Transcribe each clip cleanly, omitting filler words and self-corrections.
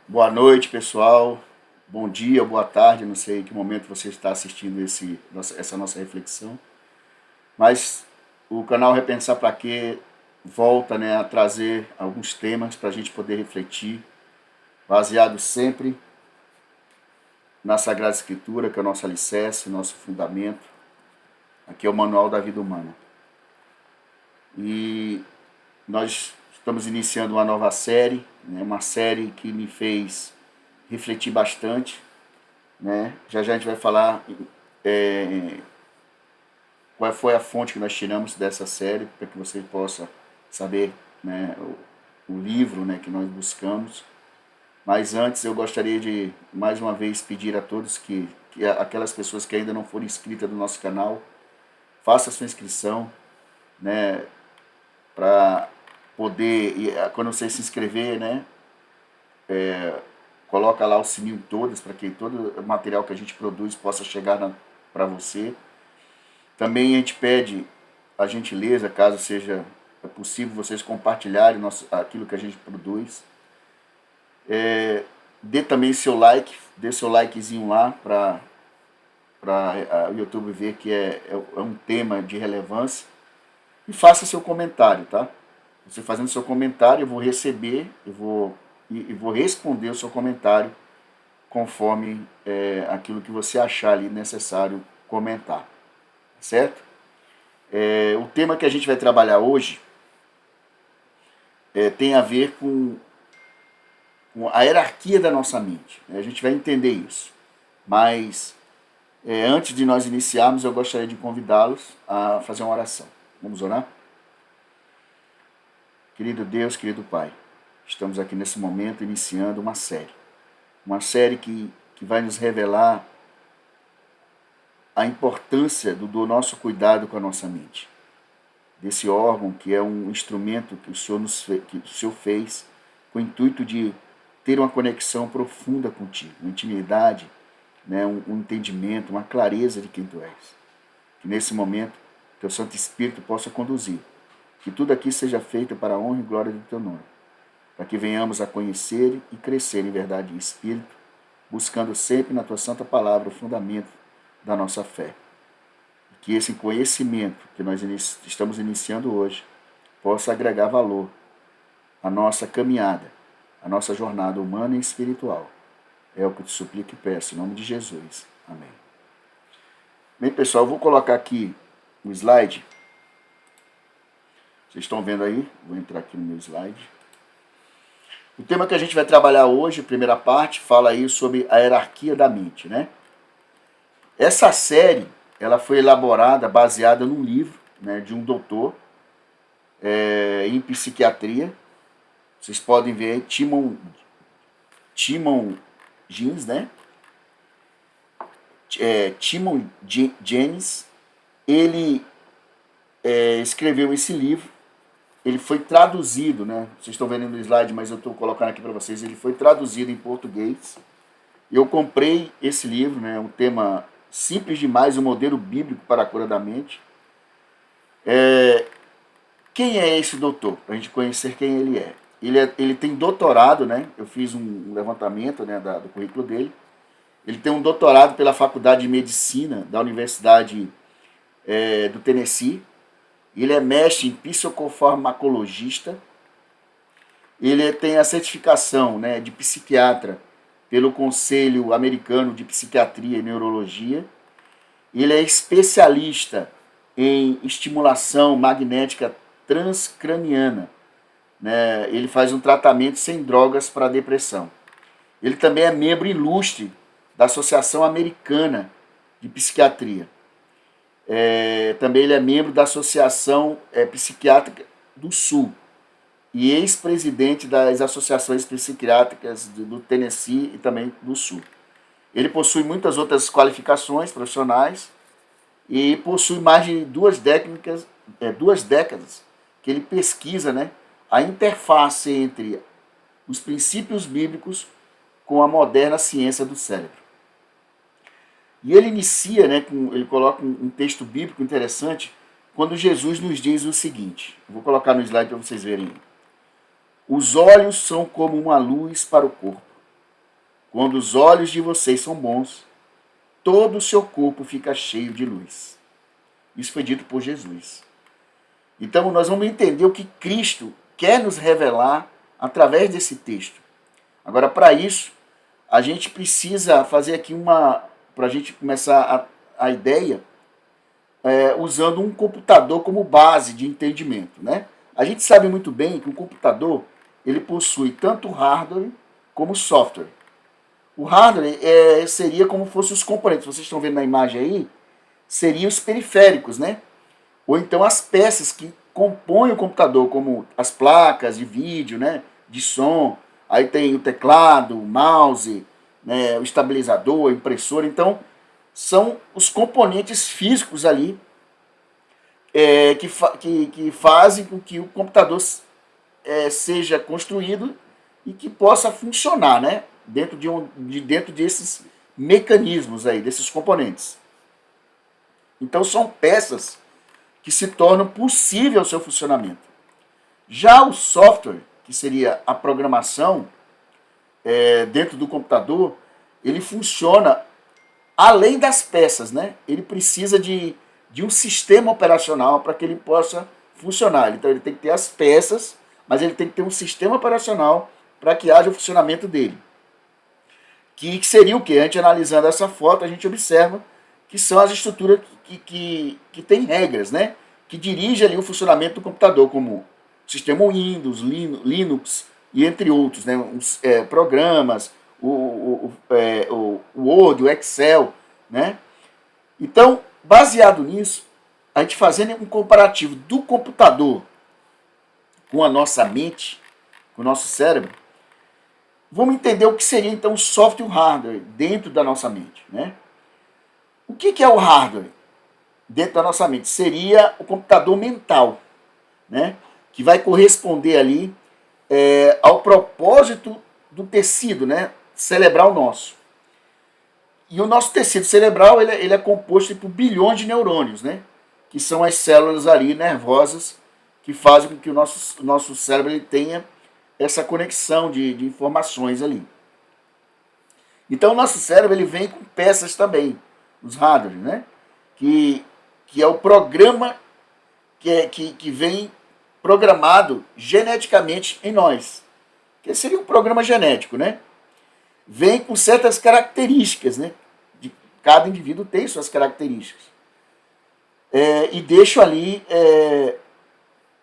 Boa noite, pessoal. Bom dia, boa tarde. Não sei em que momento você está assistindo essa nossa reflexão. Mas o canal Repensar para Quê volta, a trazer alguns temas para a gente poder refletir, baseado sempre na Sagrada Escritura, que é o nosso alicerce, nosso fundamento. Aqui é o Manual da Vida Humana. E nós estamos iniciando uma nova série, uma série que me fez refletir bastante. Já a gente vai falar qual foi a fonte que nós tiramos dessa série, para que você possa saber o livro que nós buscamos. Mas antes eu gostaria de, mais uma vez, pedir a todos que aquelas pessoas que ainda não foram inscritas no nosso canal, faça a sua inscrição, para poder, quando você se inscrever, coloca lá o sininho todas, para que todo o material que a gente produz possa chegar para você. Também a gente pede a gentileza, caso seja possível, vocês compartilharem aquilo que a gente produz. Dê também seu like, dê seu likezinho lá para o YouTube ver que é um tema de relevância. E faça seu comentário, tá? Você fazendo seu comentário, eu vou receber, eu vou responder o seu comentário conforme aquilo que você achar ali necessário comentar, certo? O tema que a gente vai trabalhar hoje tem a ver com a hierarquia da nossa mente. A gente vai entender isso. Mas antes de nós iniciarmos, eu gostaria de convidá-los a fazer uma oração. Vamos orar? Querido Deus, querido Pai, estamos aqui nesse momento iniciando uma série. Uma série que vai nos revelar a importância do nosso cuidado com a nossa mente. Desse órgão que é um instrumento que o Senhor fez com o intuito de ter uma conexão profunda contigo, uma intimidade, um entendimento, uma clareza de quem Tu és. Que nesse momento Teu Santo Espírito possa conduzir, que tudo aqui seja feito para a honra e glória do Teu nome, para que venhamos a conhecer e crescer em verdade e espírito, buscando sempre na Tua Santa Palavra o fundamento da nossa fé. E que esse conhecimento que nós estamos iniciando hoje possa agregar valor à nossa caminhada, à nossa jornada humana e espiritual. É o que eu te suplico e peço, em nome de Jesus. Amém. Bem, pessoal, eu vou colocar aqui o slide. Vocês estão vendo aí? Vou entrar aqui no meu slide. O tema que a gente vai trabalhar hoje, a primeira parte, fala aí sobre a hierarquia da mente, Essa série, ela foi elaborada, baseada num livro, de um doutor em psiquiatria. Vocês podem ver aí, Timon Jeans, Timon Jeans, ele escreveu esse livro. Ele foi traduzido, Vocês estão vendo no slide, mas eu estou colocando aqui para vocês. Ele foi traduzido em português. Eu comprei esse livro, um tema simples demais, o modelo bíblico para a cura da mente. Quem é esse doutor? Para a gente conhecer quem ele é. Ele tem doutorado, Eu fiz um levantamento, do currículo dele. Ele tem um doutorado pela Faculdade de Medicina da Universidade do Tennessee. Ele é mestre em psicofarmacologista. Ele tem a certificação de psiquiatra pelo Conselho Americano de Psiquiatria e Neurologia. Ele é especialista em estimulação magnética transcraniana. Ele faz um tratamento sem drogas para a depressão. Ele também é membro ilustre da Associação Americana de Psiquiatria. Também ele é membro da Associação Psiquiátrica do Sul e ex-presidente das associações psiquiátricas do Tennessee e também do Sul. Ele possui muitas outras qualificações profissionais e possui mais de duas décadas que ele pesquisa a interface entre os princípios bíblicos com a moderna ciência do cérebro. E ele inicia, ele coloca um texto bíblico interessante, quando Jesus nos diz o seguinte, vou colocar no slide para vocês verem. Os olhos são como uma luz para o corpo. Quando os olhos de vocês são bons, todo o seu corpo fica cheio de luz. Isso foi dito por Jesus. Então nós vamos entender o que Cristo quer nos revelar através desse texto. Agora, para isso, a gente precisa fazer aqui para a gente começar a ideia, usando um computador como base de entendimento, né? A gente sabe muito bem que o computador ele possui tanto hardware como software. O hardware seria como fossem os componentes. Vocês estão vendo na imagem aí, seriam os periféricos, né? Ou então as peças que compõem o computador, como as placas de vídeo, né? De som. Aí tem o teclado, o mouse, né? O estabilizador, a impressora. Então, são os componentes físicos ali que fazem com que o computador seja construído e que possa funcionar, né? Dentro desses mecanismos aí, desses componentes. Então são peças que se tornam possível o seu funcionamento. Já o software, que seria a programação dentro do computador, ele funciona além das peças, né? Ele precisa de um sistema operacional para que ele possa funcionar. Então ele tem que ter as peças, mas ele tem que ter um sistema operacional para que haja o funcionamento dele. Que seria o que? A gente analisando essa foto, a gente observa que são as estruturas que têm regras, né? Que dirigem ali o funcionamento do computador, como o sistema Windows, Linux e entre outros, né? Programas, o Word, o Excel, né? Então, baseado nisso, a gente fazendo um comparativo do computador com a nossa mente, com o nosso cérebro, vamos entender o que seria então o software e o hardware dentro da nossa mente, né? O que é o hardware dentro da nossa mente? Seria o computador mental, né? Que vai corresponder ali ao propósito do tecido, né? Cerebral nosso. E o nosso tecido cerebral ele é composto por bilhões de neurônios, né? Que são as células ali nervosas que fazem com que o nosso cérebro ele tenha essa conexão de informações ali. Então o nosso cérebro ele vem com peças também, os hardware, né? Que é o programa que vem programado geneticamente em nós. Que seria um programa genético, né? Vem com certas características, né? Cada indivíduo tem suas características. E deixa ali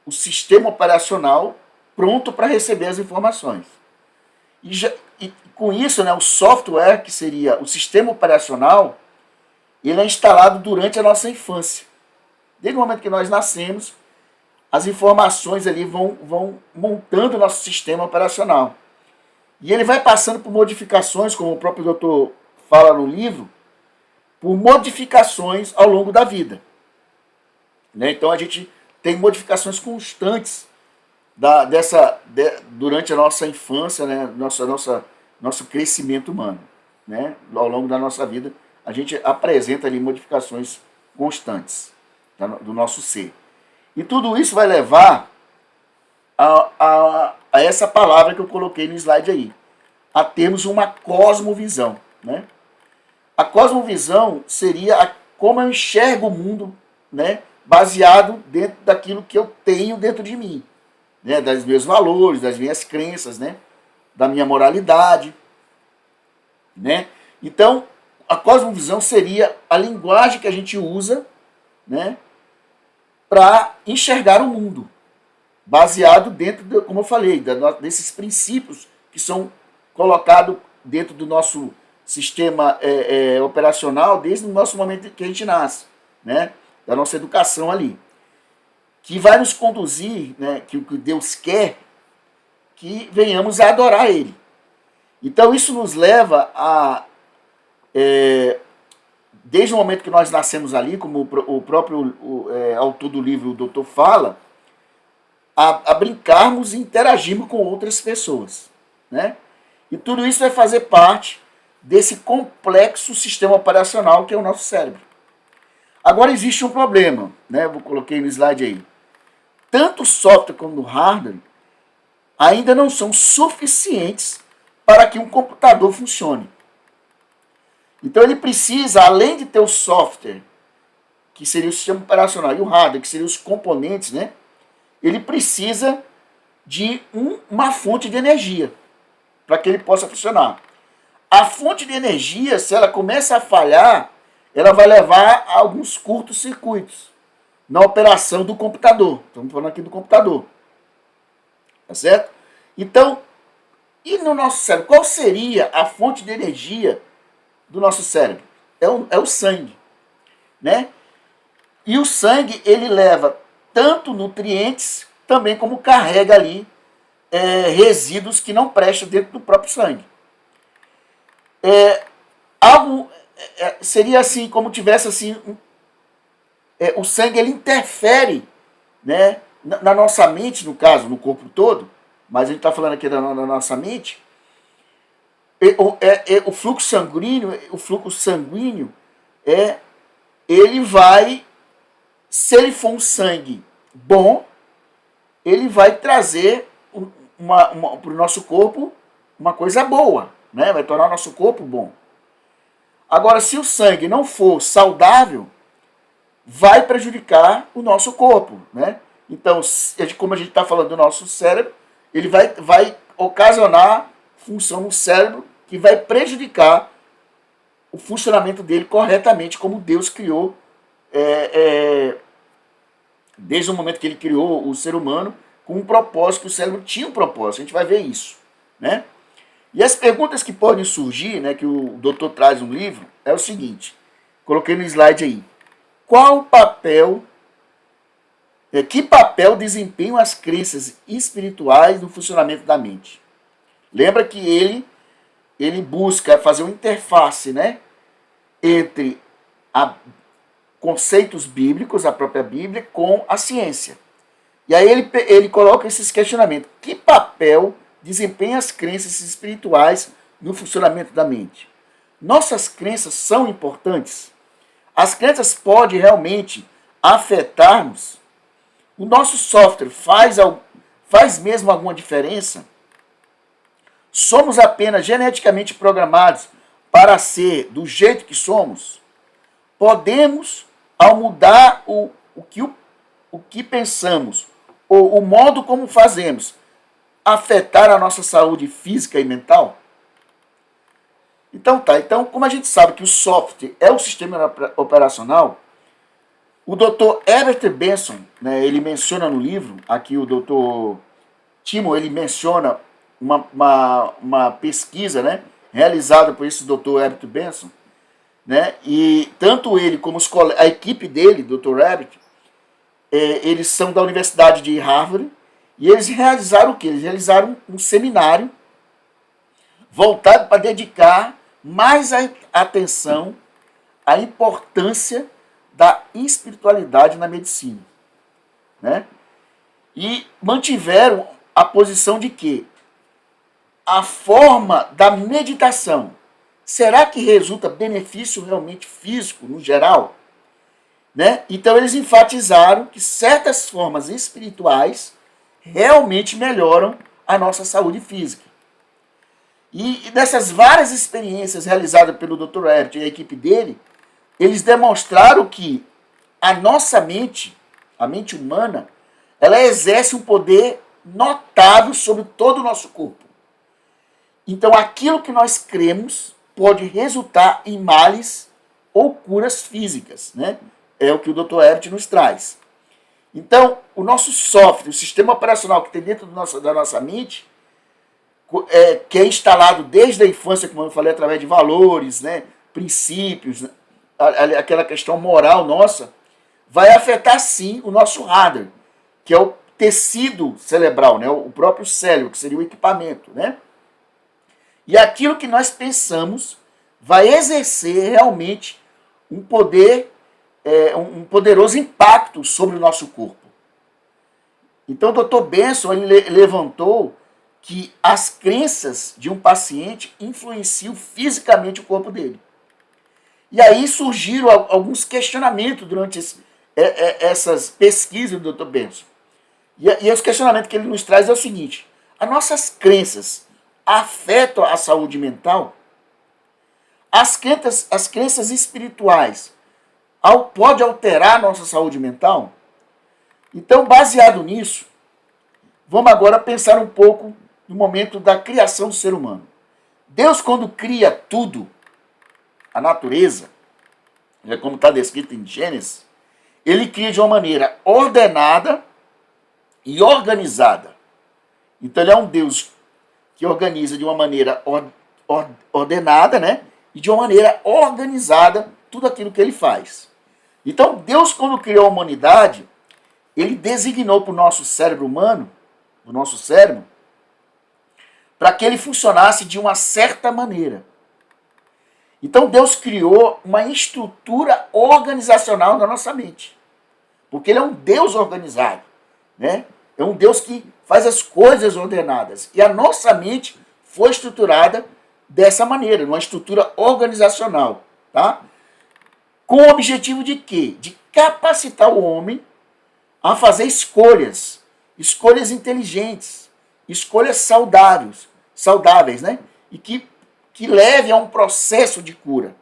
o sistema operacional pronto para receber as informações. E com isso, né, o software, que seria o sistema operacional, ele é instalado durante a nossa infância. Desde o momento que nós nascemos, as informações ali vão montando o nosso sistema operacional. E ele vai passando por modificações, como o próprio doutor fala no livro, por modificações ao longo da vida. Né? Então a gente tem modificações constantes durante a nossa infância, né? Nosso crescimento humano. Né? Ao longo da nossa vida, a gente apresenta ali modificações constantes do nosso ser. E tudo isso vai levar a essa palavra que eu coloquei no slide aí, a termos uma cosmovisão. Né? A cosmovisão seria como eu enxergo o mundo, né? Baseado dentro daquilo que eu tenho dentro de mim. Né, dos meus valores, das minhas crenças, né, da minha moralidade. Né? Então, a cosmovisão seria a linguagem que a gente usa, né, para enxergar o mundo, baseado dentro, como eu falei, desses princípios que são colocados dentro do nosso sistema operacional desde o nosso momento que a gente nasce, né, da nossa educação ali. Que vai nos conduzir, né, que o que Deus quer, que venhamos a adorar Ele. Então isso nos leva a, desde o momento que nós nascemos ali, como o próprio autor do livro, o doutor, fala, a brincarmos e interagirmos com outras pessoas. Né? E tudo isso vai fazer parte desse complexo sistema operacional que é o nosso cérebro. Agora existe um problema, né? Eu coloquei no slide aí. Tanto o software como o hardware ainda não são suficientes para que um computador funcione. Então ele precisa, além de ter o software, que seria o sistema operacional, e o hardware, que seriam os componentes, né? Ele precisa de uma fonte de energia para que ele possa funcionar. A fonte de energia, se ela começa a falhar, ela vai levar a alguns curtos-circuitos na operação do computador. Estamos falando aqui do computador. Tá certo? Então, e no nosso cérebro? Qual seria a fonte de energia do nosso cérebro? É o sangue, né? E o sangue, ele leva tanto nutrientes, também como carrega ali resíduos que não prestam dentro do próprio sangue. Seria assim, como tivesse assim, o sangue ele interfere, né, na nossa mente, no caso, no corpo todo, mas a gente está falando aqui da nossa mente. O fluxo sanguíneo, ele vai, se ele for um sangue bom, ele vai trazer para o nosso corpo uma coisa boa, né? Vai tornar o nosso corpo bom. Agora, se o sangue não for saudável, vai prejudicar o nosso corpo, né? Então, como a gente está falando do nosso cérebro, ele vai ocasionar função no cérebro que vai prejudicar o funcionamento dele corretamente, como Deus criou, desde o momento que ele criou o ser humano, com um propósito, que o cérebro tinha um propósito. A gente vai ver isso, né? E as perguntas que podem surgir, né, que o doutor traz no livro, é o seguinte, coloquei no slide aí. Que papel desempenham as crenças espirituais no funcionamento da mente? Lembra que ele busca fazer uma interface, né, entre conceitos bíblicos, a própria Bíblia, com a ciência. E aí ele coloca esses questionamentos. Que papel desempenham as crenças espirituais no funcionamento da mente? Nossas crenças são importantes? As crenças podem realmente afetar-nos? O nosso software faz mesmo alguma diferença? Somos apenas geneticamente programados para ser do jeito que somos? Podemos, ao mudar o que pensamos, ou o modo como fazemos, afetar a nossa saúde física e mental? Então como a gente sabe que o software é o sistema operacional, o Dr. Herbert Benson, né, ele menciona no livro, aqui o Dr. Timo, ele menciona uma pesquisa, né, realizada por esse Dr. Herbert Benson, né, e tanto ele como a equipe dele, Dr. Herbert, eles são da Universidade de Harvard, e eles realizaram o quê? Eles realizaram um seminário voltado para dedicar mais atenção à importância da espiritualidade na medicina, né? E mantiveram a posição de que a forma da meditação, será que resulta benefício realmente físico no geral? Né? Então eles enfatizaram que certas formas espirituais realmente melhoram a nossa saúde física. E dessas várias experiências realizadas pelo Dr. Herbert e a equipe dele, eles demonstraram que a nossa mente, a mente humana, ela exerce um poder notável sobre todo o nosso corpo. Então aquilo que nós cremos pode resultar em males ou curas físicas, né? É o que o Dr. Herbert nos traz. Então, o nosso software, o sistema operacional que tem dentro da nossa mente, que é instalado desde a infância, como eu falei, através de valores, né, princípios, né, aquela questão moral nossa, vai afetar sim o nosso hardware, que é o tecido cerebral, né, o próprio cérebro, que seria o equipamento, né? E aquilo que nós pensamos vai exercer realmente um poder, um poderoso impacto sobre o nosso corpo. Então o Dr. Benson ele levantou que as crenças de um paciente influenciam fisicamente o corpo dele. E aí surgiram alguns questionamentos durante essas pesquisas do Dr. Benson. E os questionamentos que ele nos traz é o seguinte: as nossas crenças afetam a saúde mental? As crenças espirituais pode alterar a nossa saúde mental? Então, baseado nisso, vamos agora pensar um pouco no momento da criação do ser humano. Deus, quando cria tudo, a natureza, como está descrito em Gênesis, ele cria de uma maneira ordenada e organizada. Então, ele é um Deus que organiza de uma maneira ordenada, né? E de uma maneira organizada tudo aquilo que ele faz. Então, Deus, quando criou a humanidade, ele designou para o nosso cérebro humano, o nosso cérebro, para que ele funcionasse de uma certa maneira. Então, Deus criou uma estrutura organizacional na nossa mente. Porque ele é um Deus organizado, né? É um Deus que faz as coisas ordenadas. E a nossa mente foi estruturada dessa maneira, numa estrutura organizacional, tá? Com o objetivo de quê? De capacitar o homem a fazer escolhas inteligentes, escolhas saudáveis, né? E que leve a um processo de cura.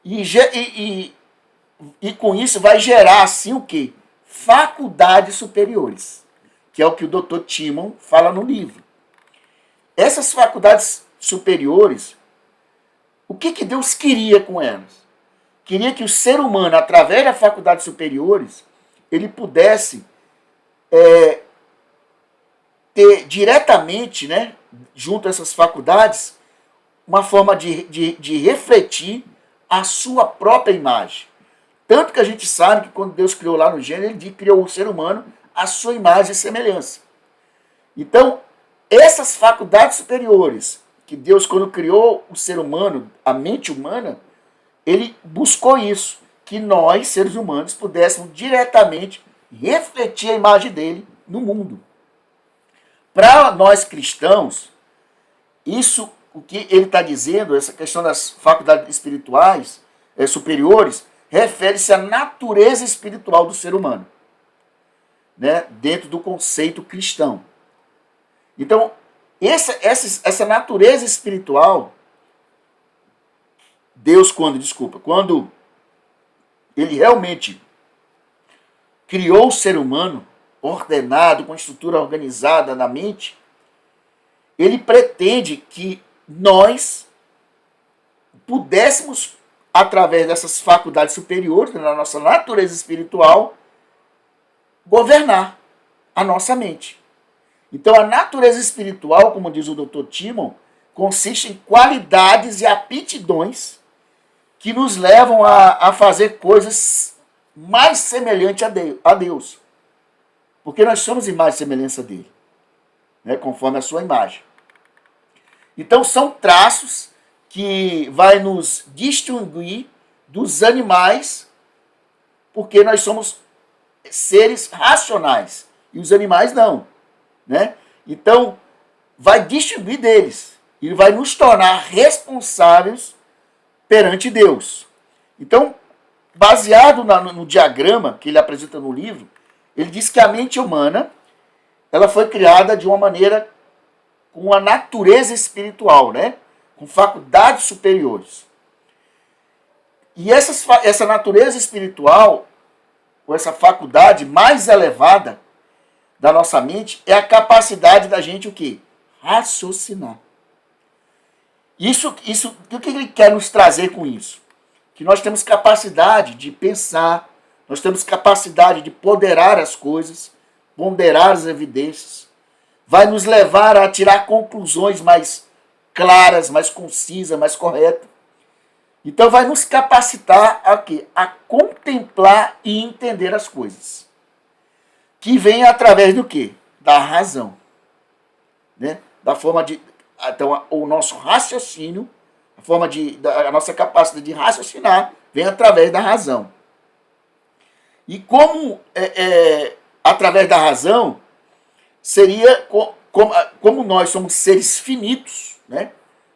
E com isso vai gerar, assim, o quê? Faculdades superiores, que é o que o Dr. Timon fala no livro. Essas faculdades superiores, o que Deus queria com elas? Queria que o ser humano, através das faculdades superiores, ele pudesse ter diretamente, né, junto a essas faculdades, uma forma de refletir a sua própria imagem. Tanto que a gente sabe que quando Deus criou lá no Gênesis, ele criou o ser humano à sua imagem e semelhança. Então, essas faculdades superiores, que Deus, quando criou o ser humano, a mente humana, ele buscou isso, que nós, seres humanos, pudéssemos diretamente refletir a imagem dele no mundo. Para nós cristãos, isso, o que ele está dizendo, essa questão das faculdades espirituais superiores, refere-se à natureza espiritual do ser humano, né, dentro do conceito cristão. Então, essa natureza espiritual, Deus, quando ele realmente criou o ser humano ordenado, com estrutura organizada na mente, ele pretende que nós pudéssemos, através dessas faculdades superiores, na nossa natureza espiritual, governar a nossa mente. Então, a natureza espiritual, como diz o Dr. Timon, consiste em qualidades e aptidões que nos levam a fazer coisas mais semelhantes a Deus. Porque nós somos imagem e semelhança dele, né, conforme a sua imagem. Então, são traços que vai nos distinguir dos animais, porque nós somos seres racionais e os animais não, né? Então, vai distinguir deles e vai nos tornar responsáveis perante Deus. Então, baseado no diagrama que ele apresenta no livro, ele diz que a mente humana, ela foi criada de uma maneira com a natureza espiritual, né? Com faculdades superiores. E essa natureza espiritual, ou essa faculdade mais elevada da nossa mente, é a capacidade da gente o quê? Raciocinar. O que ele quer nos trazer com isso? Que nós temos capacidade de pensar, nós temos capacidade de ponderar as coisas, ponderar as evidências, vai nos levar a tirar conclusões mais claras, mais concisas, mais corretas. Então vai nos capacitar a quê? A contemplar e entender as coisas. Que vem através do quê? Da razão. Né? Da forma de... Então, o nosso raciocínio, a nossa capacidade de raciocinar, vem através da razão. E como através da razão, seria como nós somos seres finitos, né?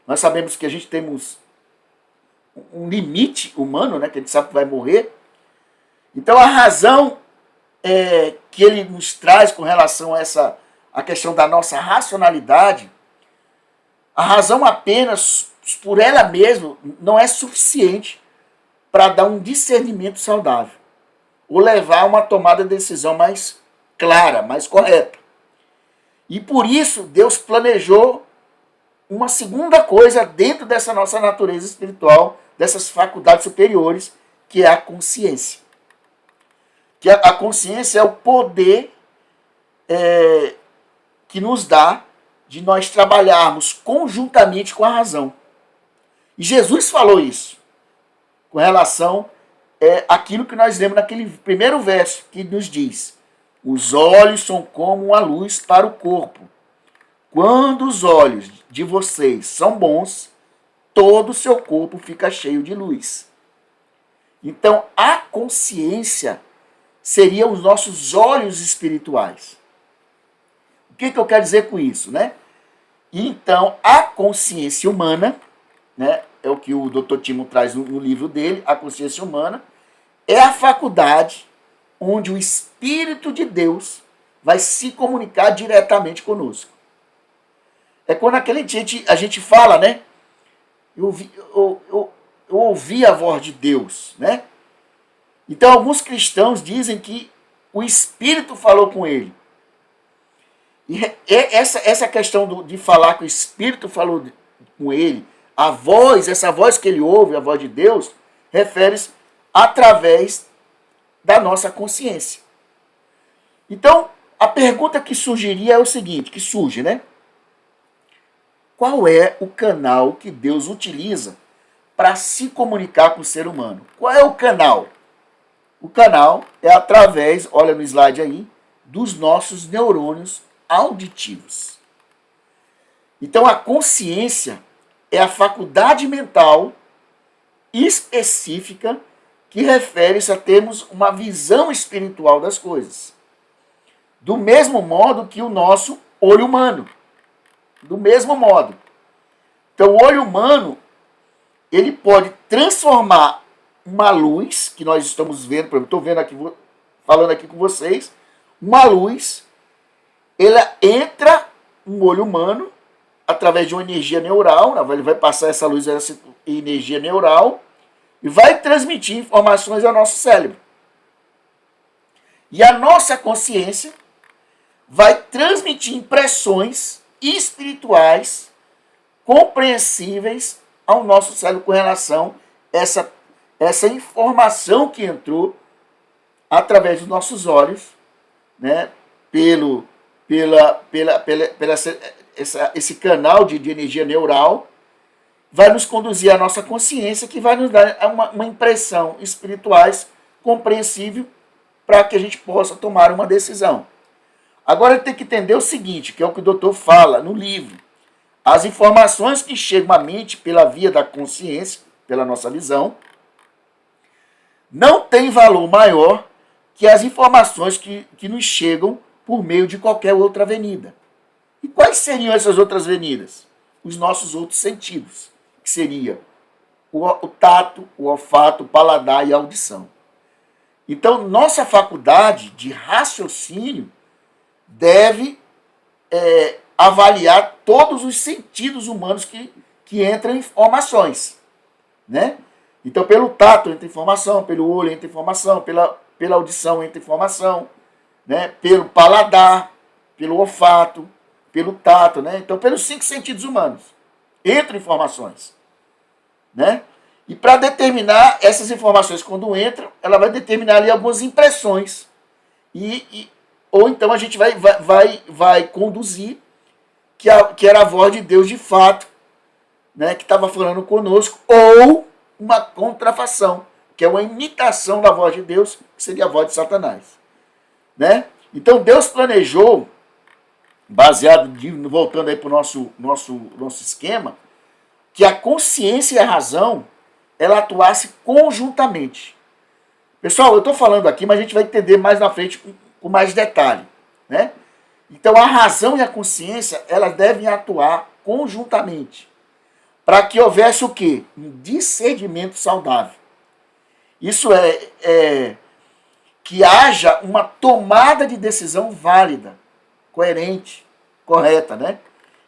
Nós sabemos que a gente temos um limite humano, né? Que a gente sabe que vai morrer. Então a razão que ele nos traz com relação a a questão da nossa racionalidade, A razão apenas por ela mesma não é suficiente para dar um discernimento saudável ou levar a uma tomada de decisão mais clara, mais correta. E por isso Deus planejou uma segunda coisa dentro dessa nossa natureza espiritual, dessas faculdades superiores, que é a consciência. Que a consciência é o poder que nos dá de nós trabalharmos conjuntamente com a razão. E Jesus falou isso com relação àquilo que nós lemos naquele primeiro verso, que nos diz: os olhos são como uma luz para o corpo. Quando os olhos de vocês são bons, todo o seu corpo fica cheio de luz. Então, a consciência seria os nossos olhos espirituais. O que eu quero dizer com isso, né? Então, a consciência humana, né, é o que o Dr. Timo traz no livro dele, a consciência humana, é a faculdade onde o Espírito de Deus vai se comunicar diretamente conosco. É quando a gente fala, né? Eu ouvi a voz de Deus, né? Então, alguns cristãos dizem que o Espírito falou com ele. E essa questão de falar que o Espírito falou com ele, essa voz que ele ouve, a voz de Deus, refere-se através da nossa consciência. Então, a pergunta que surgiria é o seguinte, que surge, né? Qual é o canal que Deus utiliza para se comunicar com o ser humano? Qual é o canal? O canal é através, olha no slide aí, dos nossos neurônios auditivos. Então a consciência é a faculdade mental específica que refere-se a termos uma visão espiritual das coisas. Do mesmo modo que o nosso olho humano. Do mesmo modo. Então o olho humano, ele pode transformar uma luz, que nós estamos vendo, por exemplo, estou vendo aqui, falando aqui com vocês, uma luz, ela entra no olho humano, através de uma energia neural, ele vai passar essa luz, essa energia neural, e vai transmitir informações ao nosso cérebro. E a nossa consciência vai transmitir impressões espirituais compreensíveis ao nosso cérebro com relação a essa informação que entrou através dos nossos olhos, né, esse canal de energia neural, vai nos conduzir à nossa consciência, que vai nos dar uma impressão espirituais compreensível para que a gente possa tomar uma decisão. Agora tem que entender o seguinte, que é o que o doutor fala no livro. As informações que chegam à mente pela via da consciência, pela nossa visão, não tem valor maior que as informações que nos chegam por meio de qualquer outra avenida. E quais seriam essas outras avenidas? Os nossos outros sentidos, que seria o tato, o olfato, o paladar e a audição. Então, nossa faculdade de raciocínio deve avaliar todos os sentidos humanos que entram em informações, né? Então, pelo tato entra informação, pelo olho entra informação, pela audição entra informação, né? Pelo paladar, pelo olfato, pelo tato, né? Então, pelos 5 sentidos humanos entram informações, né? E para determinar essas informações, quando entram, ela vai determinar ali algumas impressões. Ou então a gente vai conduzir que era a voz de Deus de fato, né, que estava falando conosco, ou uma contrafação, que é uma imitação da voz de Deus, que seria a voz de Satanás. Né? Então Deus planejou, voltando aí para o nosso esquema, que a consciência e a razão, ela atuasse conjuntamente. Pessoal, eu estou falando aqui, mas a gente vai entender mais na frente com mais detalhe. Né? Então a razão e a consciência, elas devem atuar conjuntamente, para que houvesse o quê? Um discernimento saudável. Isso que haja uma tomada de decisão válida, coerente, correta, né?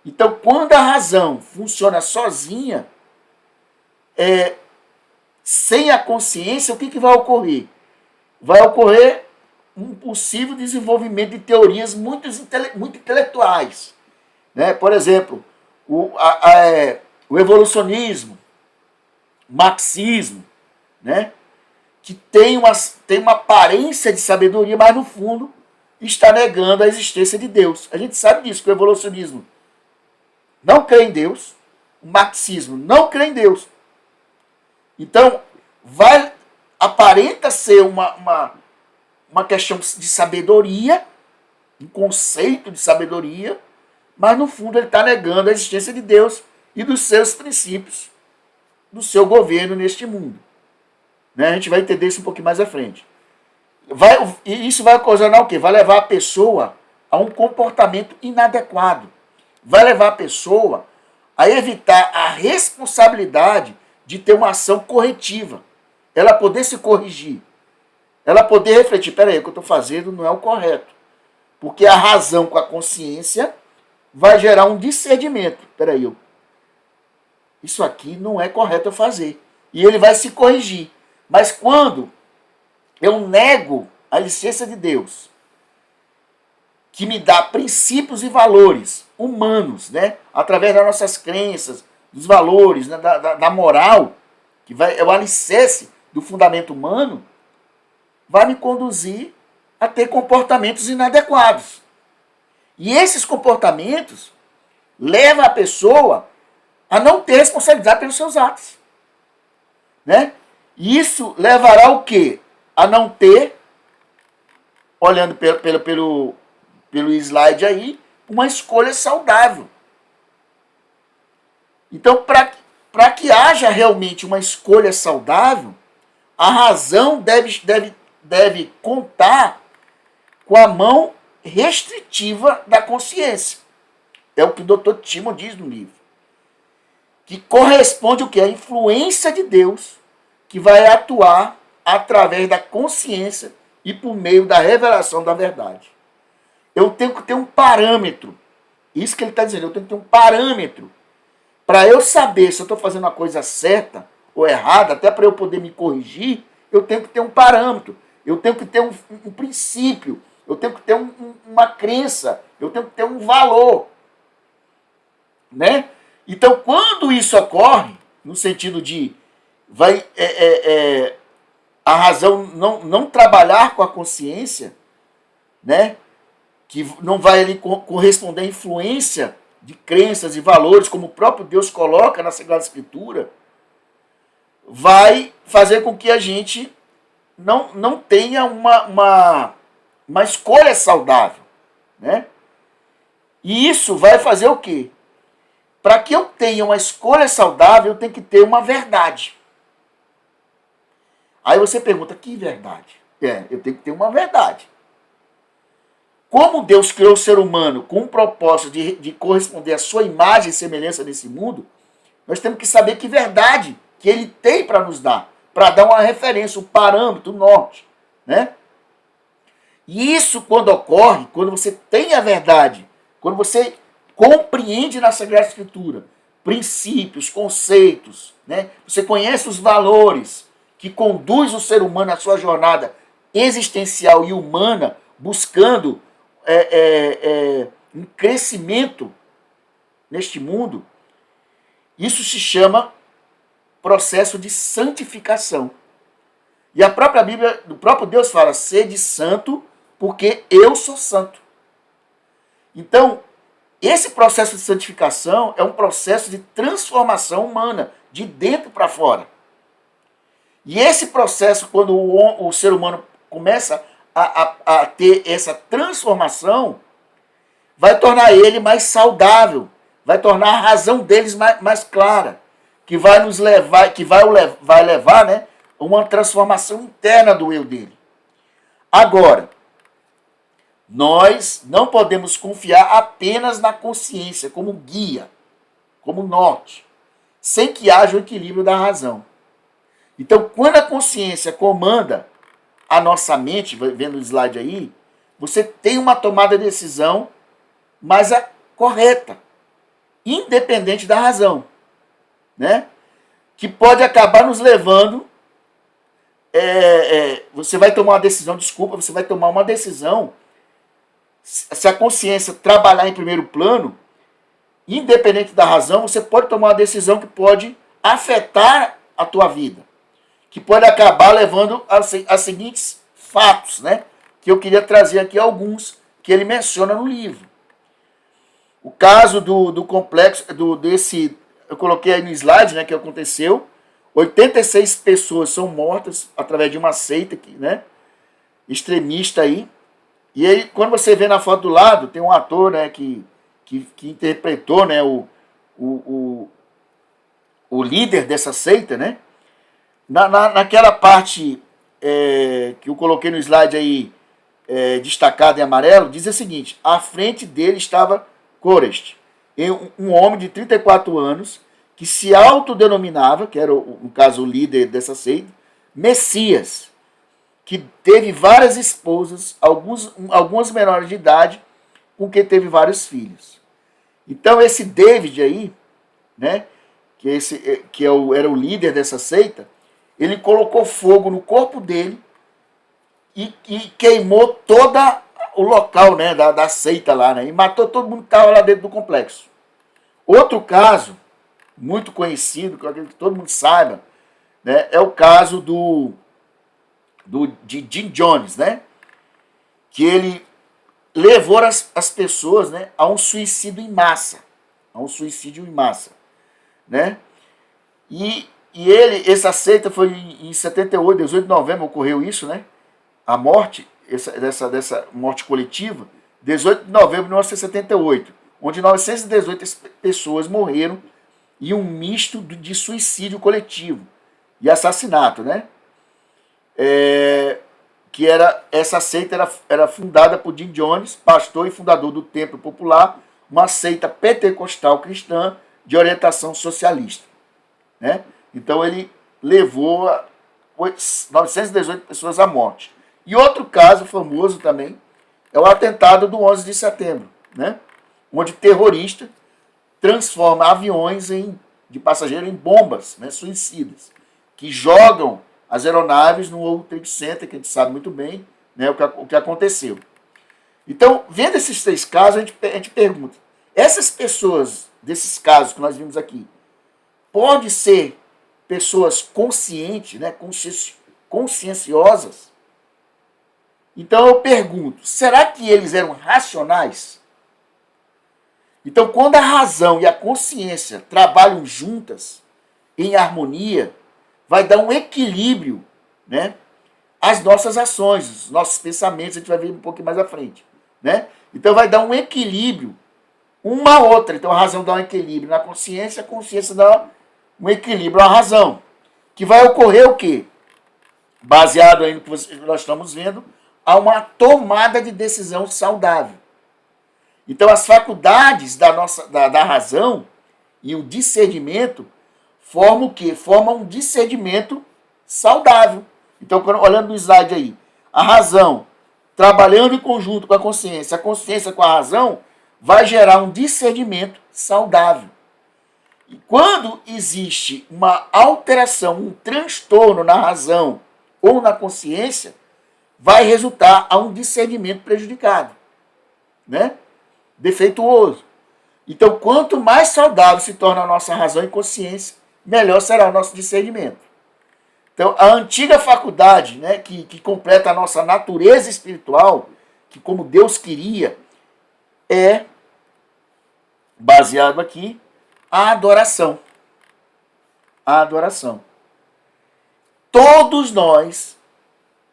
Então, quando a razão funciona sozinha, sem a consciência, o que vai ocorrer? Vai ocorrer um possível desenvolvimento de teorias muito intelectuais. Né? Por exemplo, o evolucionismo, o marxismo, né? Que tem uma aparência de sabedoria, mas no fundo está negando a existência de Deus. A gente sabe disso, que o evolucionismo não crê em Deus, o marxismo não crê em Deus. Então, aparenta ser uma questão de sabedoria, um conceito de sabedoria, mas no fundo ele está negando a existência de Deus e dos seus princípios, do seu governo neste mundo. Né? A gente vai entender isso um pouquinho mais à frente. E isso vai ocasionar o quê? Vai levar a pessoa a um comportamento inadequado. Vai levar a pessoa a evitar a responsabilidade de ter uma ação corretiva. Ela poder se corrigir. Ela poder refletir, peraí, o que eu estou fazendo não é o correto. Porque a razão com a consciência vai gerar um discernimento. Peraí, isso aqui não é correto eu fazer. E ele vai se corrigir. Mas quando eu nego a licença de Deus, que me dá princípios e valores humanos, né? Através das nossas crenças, dos valores, né? da moral, que é o alicerce do fundamento humano, vai me conduzir a ter comportamentos inadequados. E esses comportamentos levam a pessoa a não ter responsabilidade pelos seus atos. Né? E isso levará o quê? A não ter, olhando pelo slide aí, uma escolha saudável. Então, para que haja realmente uma escolha saudável, a razão deve contar com a mão restritiva da consciência. É o que o Dr. Timon diz no livro. Que corresponde o quê? A influência de Deus que vai atuar através da consciência e por meio da revelação da verdade. Eu tenho que ter um parâmetro. Isso que ele está dizendo, eu tenho que ter um parâmetro para eu saber se eu estou fazendo a coisa certa ou errada, até para eu poder me corrigir, eu tenho que ter um parâmetro, eu tenho que ter um princípio, eu tenho que ter uma crença, eu tenho que ter um valor. Né? Então, quando isso ocorre, no sentido de a razão não trabalhar com a consciência, né? Que não vai ali corresponder à influência de crenças e valores, como o próprio Deus coloca na Sagrada Escritura, vai fazer com que a gente não tenha uma escolha saudável. Né? E isso vai fazer o quê? Para que eu tenha uma escolha saudável, eu tenho que ter uma verdade. Aí você pergunta, que verdade? Eu tenho que ter uma verdade. Como Deus criou o ser humano com o propósito de corresponder à sua imagem e semelhança nesse mundo, nós temos que saber que verdade que ele tem para nos dar, para dar uma referência, um parâmetro, um norte. Né? E isso quando ocorre, quando você tem a verdade, quando você compreende na Sagrada Escritura princípios, conceitos, né? Você conhece os valores que conduz o ser humano à sua jornada existencial e humana, buscando um crescimento neste mundo, isso se chama processo de santificação. E a própria Bíblia, o próprio Deus fala, sede santo, porque eu sou santo. Então, esse processo de santificação é um processo de transformação humana, de dentro para fora. E esse processo, quando o ser humano começa a ter essa transformação, vai tornar ele mais saudável, vai tornar a razão deles mais clara, que vai nos levar, vai levar, né, uma transformação interna do eu dele. Agora, nós não podemos confiar apenas na consciência como guia, como norte, sem que haja o equilíbrio da razão. Então, quando a consciência comanda a nossa mente, vendo o slide aí, você tem uma tomada de decisão mais correta. independente da razão, né? Que pode acabar nos levando, você vai tomar uma decisão, você vai tomar uma decisão, se a consciência trabalhar em primeiro plano, independente da razão, você pode tomar uma decisão que pode afetar a tua vida, que pode acabar levando a seguintes fatos, né? Que eu queria trazer aqui alguns que ele menciona no livro. O caso do complexo, eu coloquei aí no slide, né, que aconteceu. 86 pessoas são mortas através de uma seita, né, extremista aí. E aí, quando você vê na foto do lado, tem um ator, né, que interpretou, né, o líder dessa seita, né? Naquela parte que eu coloquei no slide aí, destacado em amarelo, diz o seguinte: à frente dele estava Korest, um homem de 34 anos que se autodenominava, que era, no caso, o líder dessa seita, Messias, que teve várias esposas, algumas menores de idade, com quem teve vários filhos. Então esse David aí, né, era o líder dessa seita, ele colocou fogo no corpo dele e queimou todo o local, né, da seita lá, né, e matou todo mundo que estava lá dentro do complexo. Outro caso, muito conhecido, que eu acredito que todo mundo saiba, né, é o caso de Jim Jones, né, que ele levou as pessoas, né, a um suicídio em massa. Né? E essa seita foi em 78, 18 de novembro ocorreu isso, né? A morte, dessa morte coletiva, 18 de novembro de 1978, onde 918 pessoas morreram em um misto de suicídio coletivo e assassinato, né? Essa seita era fundada por Jim Jones, pastor e fundador do Templo Popular, uma seita pentecostal cristã de orientação socialista, né? Então ele levou 918 pessoas à morte. E outro caso famoso também é o atentado do 11 de setembro, né? Onde terrorista transforma aviões de passageiro em bombas, né, suicidas, que jogam as aeronaves no World Trade Center, que a gente sabe muito bem, né, o que aconteceu. Então, vendo esses 3 casos, a gente pergunta, essas pessoas, desses casos que nós vimos aqui, pode ser pessoas conscientes, né, conscienciosas? Então eu pergunto, será que eles eram racionais? Então, quando a razão e a consciência trabalham juntas, em harmonia, vai dar um equilíbrio, né, às nossas ações, os nossos pensamentos, a gente vai ver um pouquinho mais à frente, né? Então vai dar um equilíbrio uma a outra. Então a razão dá um equilíbrio na consciência, a consciência dá um equilíbrio à razão. Que vai ocorrer o quê? Baseado aí no que nós estamos vendo, há uma tomada de decisão saudável. Então as faculdades da razão e o discernimento formam o quê? Formam um discernimento saudável. Então, olhando no slide aí, a razão trabalhando em conjunto com a consciência com a razão, vai gerar um discernimento saudável. E quando existe uma alteração, um transtorno na razão ou na consciência, vai resultar a um discernimento prejudicado, né? Defeituoso. Então, quanto mais saudável se torna a nossa razão e consciência, melhor será o nosso discernimento. Então, a antiga faculdade, né, que completa a nossa natureza espiritual, que como Deus queria, é baseado aqui a adoração. A adoração. Todos nós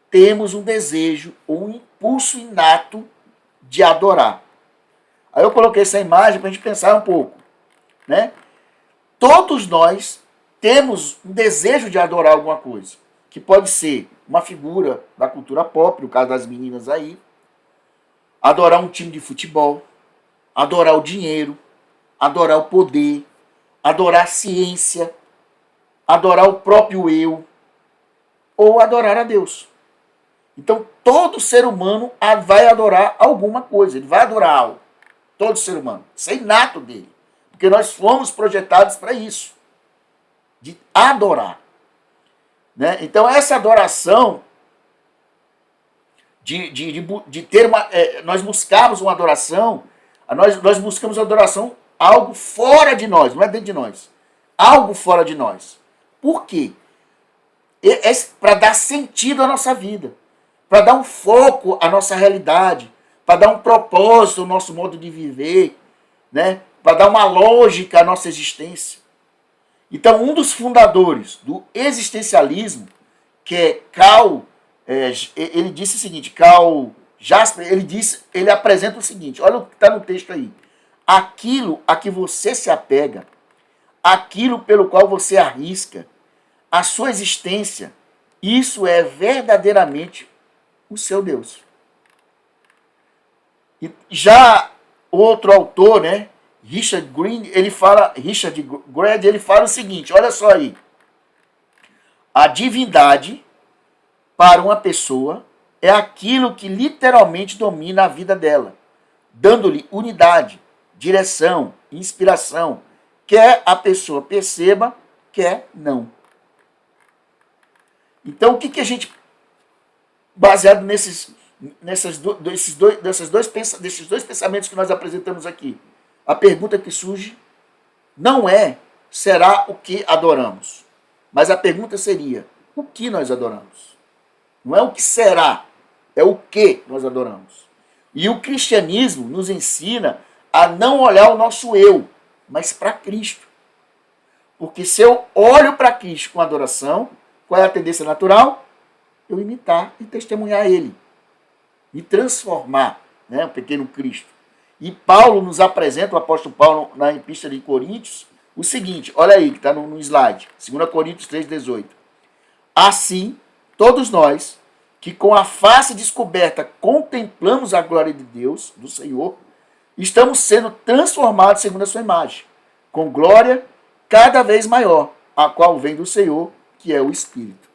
temos um desejo, um impulso inato de adorar. Aí eu coloquei essa imagem para a gente pensar um pouco, né? Todos nós temos um desejo de adorar alguma coisa, que pode ser uma figura da cultura pop, no caso das meninas aí, adorar um time de futebol, adorar o dinheiro, adorar o poder, adorar a ciência, adorar o próprio eu, ou adorar a Deus. Então, todo ser humano vai adorar alguma coisa, ele vai adorar algo. Todo ser humano. Isso é inato dele. Porque nós fomos projetados para isso, de adorar. Né? Então, essa adoração, de ter uma. Nós buscamos uma adoração, nós buscamos adoração, algo fora de nós, não é dentro de nós. Algo fora de nós. Por quê? É para dar sentido à nossa vida, para dar um foco à nossa realidade, para dar um propósito ao nosso modo de viver, né? Para dar uma lógica à nossa existência. Então, um dos fundadores do existencialismo, que é Karl, ele disse o seguinte, Karl Jasper, ele apresenta o seguinte, olha o que está no texto aí. Aquilo a que você se apega, aquilo pelo qual você arrisca, a sua existência, isso é verdadeiramente o seu Deus. E já outro autor, né, Richard Gredd, ele fala o seguinte, olha só aí. A divindade, para uma pessoa, é aquilo que literalmente domina a vida dela, dando-lhe unidade, direção, inspiração, quer a pessoa perceba, quer não. Então, o que a gente, baseado desses dois pensamentos que nós apresentamos aqui, a pergunta que surge não é, será o que adoramos? Mas a pergunta seria, o que nós adoramos? Não é o que será, é o que nós adoramos. E o cristianismo nos ensina a não olhar o nosso eu, mas para Cristo. Porque se eu olho para Cristo com adoração, qual é a tendência natural? Eu imitar e testemunhar Ele. Me transformar, né, o pequeno Cristo. E Paulo nos apresenta, o apóstolo Paulo, na Epístola de Coríntios, o seguinte, olha aí, que está no slide, 2 Coríntios 3,18. Assim, todos nós, que com a face descoberta contemplamos a glória de Deus, do Senhor, estamos sendo transformados segundo a sua imagem, com glória cada vez maior, a qual vem do Senhor, que é o Espírito.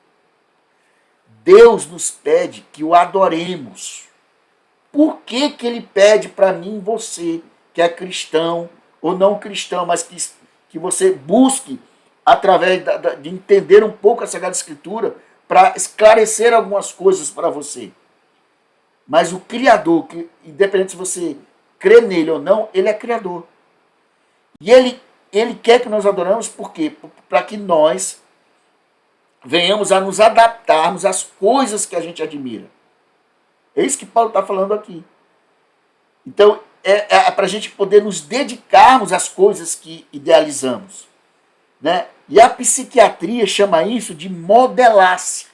Deus nos pede que o adoremos. Por que Ele pede para mim e você, que é cristão ou não cristão, mas que você busque, através de entender um pouco a Sagrada Escritura, para esclarecer algumas coisas para você. Mas o Criador, que, independente se você crê nele ou não, Ele é Criador. E Ele quer que nós adoramos, por quê? Para que nós venhamos a nos adaptarmos às coisas que a gente admira. É isso que Paulo está falando aqui. Então, é para a gente poder nos dedicarmos às coisas que idealizamos. Né? E a psiquiatria chama isso de modelar-se.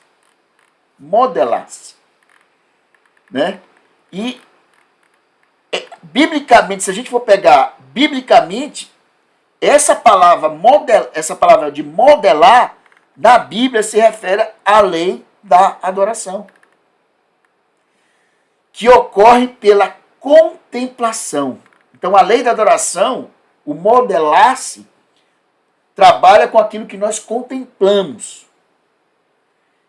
Modelar-se. Né? E, biblicamente, se a gente for pegar biblicamente, essa palavra de modelar, na Bíblia se refere à lei da adoração, que ocorre pela contemplação. Então, a lei da adoração, o modelar-se, trabalha com aquilo que nós contemplamos.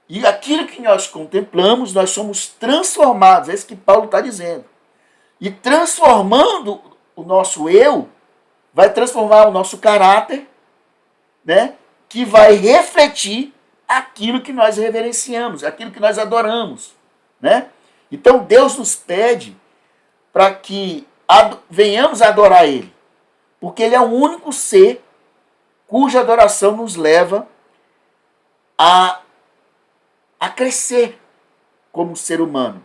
E aquilo que nós contemplamos, nós somos transformados. É isso que Paulo está dizendo. E transformando o nosso eu, vai transformar o nosso caráter, né? Que vai refletir aquilo que nós reverenciamos, aquilo que nós adoramos. Né? Então Deus nos pede para que venhamos a adorar Ele. Porque Ele é o único ser cuja adoração nos leva a crescer como ser humano.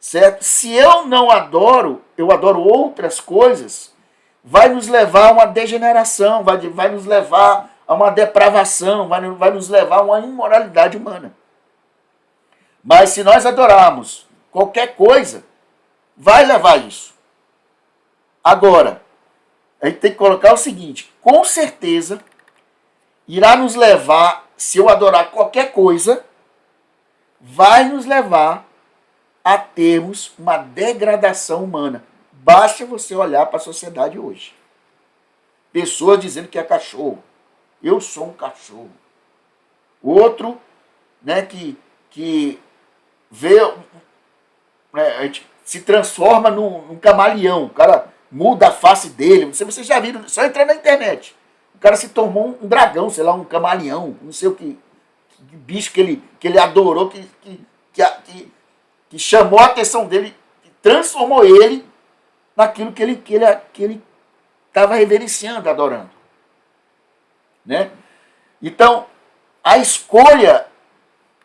Certo? Se eu não adoro, eu adoro outras coisas, vai nos levar a uma degeneração, vai nos levar a uma depravação, vai nos levar a uma imoralidade humana. Mas se nós adorarmos qualquer coisa, vai levar a isso. Agora, a gente tem que colocar o seguinte, com certeza, irá nos levar, se eu adorar qualquer coisa, vai nos levar a termos uma degradação humana. Basta você olhar para a sociedade hoje. Pessoas dizendo que é cachorro. Eu sou um cachorro. Outro, né, que vê, né, a gente se transforma num camaleão. O cara muda a face dele. Não sei se vocês já viram, só entrar na internet. O cara se tornou um dragão, sei lá, um camaleão, não sei o que bicho que ele adorou, que chamou a atenção dele, que transformou ele naquilo que ele estava reverenciando, adorando. Né? Então, a escolha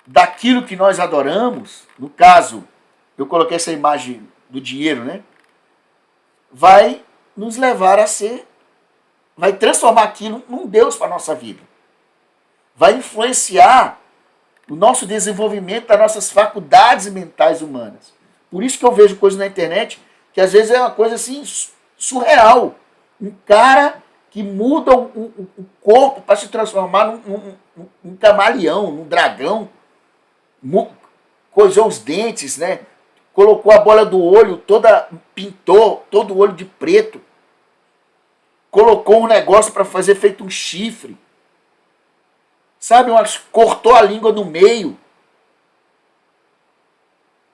daquilo que nós adoramos, no caso, eu coloquei essa imagem do dinheiro, né? Vai nos levar a ser, vai transformar aquilo num Deus para a nossa vida. Vai influenciar o nosso desenvolvimento das nossas faculdades mentais humanas. Por isso que eu vejo coisas na internet que às vezes é uma coisa assim surreal. Um cara que muda o corpo para se transformar num camaleão, num dragão, coisou os dentes, né? Colocou a bola do olho toda, pintou todo o olho de preto, colocou um negócio para fazer feito um chifre, sabe, cortou a língua no meio.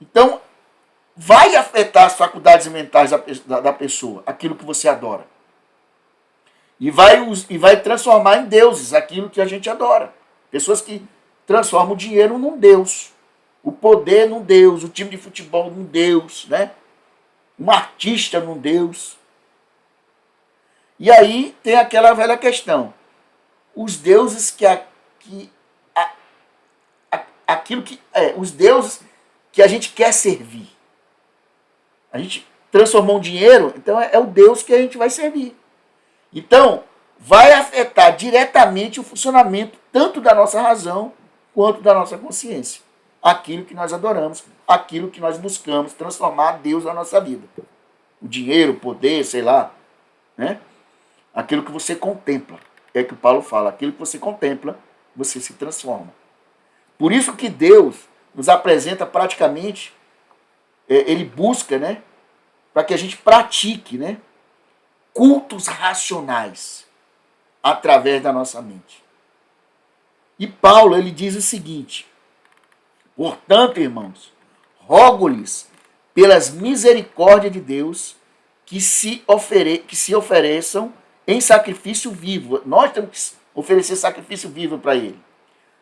Então, vai afetar as faculdades mentais da pessoa, aquilo que você adora. E vai transformar em deuses aquilo que a gente adora. Pessoas que transformam o dinheiro num deus, o poder num deus, o time de futebol num deus, né? Um artista num deus. E aí tem aquela velha questão. Os deuses os deuses que a gente quer servir. A gente transformou um dinheiro, então é o Deus que a gente vai servir. Então, vai afetar diretamente o funcionamento tanto da nossa razão quanto da nossa consciência. Aquilo que nós adoramos, aquilo que nós buscamos transformar Deus na nossa vida. O dinheiro, o poder, sei lá, né? Aquilo que você contempla. É que o Paulo fala, aquilo que você contempla, você se transforma. Por isso que Deus nos apresenta praticamente, ele busca, né, para que a gente pratique, né, cultos racionais através da nossa mente. E Paulo, ele diz o seguinte: portanto, irmãos, rogo-lhes pelas misericórdias de Deus que se ofereçam em sacrifício vivo. Nós temos que oferecer sacrifício vivo para ele.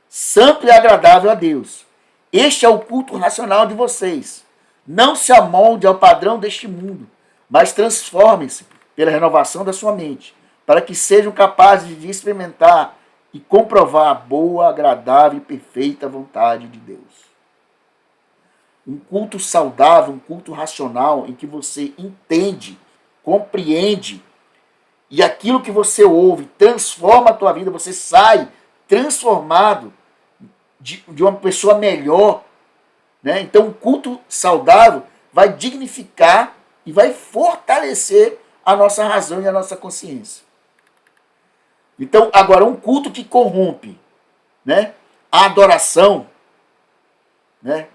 Santo e agradável a Deus. Este é o culto racional de vocês. Não se amolde ao padrão deste mundo, mas transforme-se pela renovação da sua mente, para que sejam capazes de experimentar e comprovar a boa, agradável e perfeita vontade de Deus. Um culto saudável, um culto racional, em que você entende, compreende, e aquilo que você ouve transforma a tua vida, você sai transformado de uma pessoa melhor. Né? Então, um culto saudável vai dignificar e vai fortalecer a nossa razão e a nossa consciência. Então, agora, um culto que corrompe, né, a adoração, né?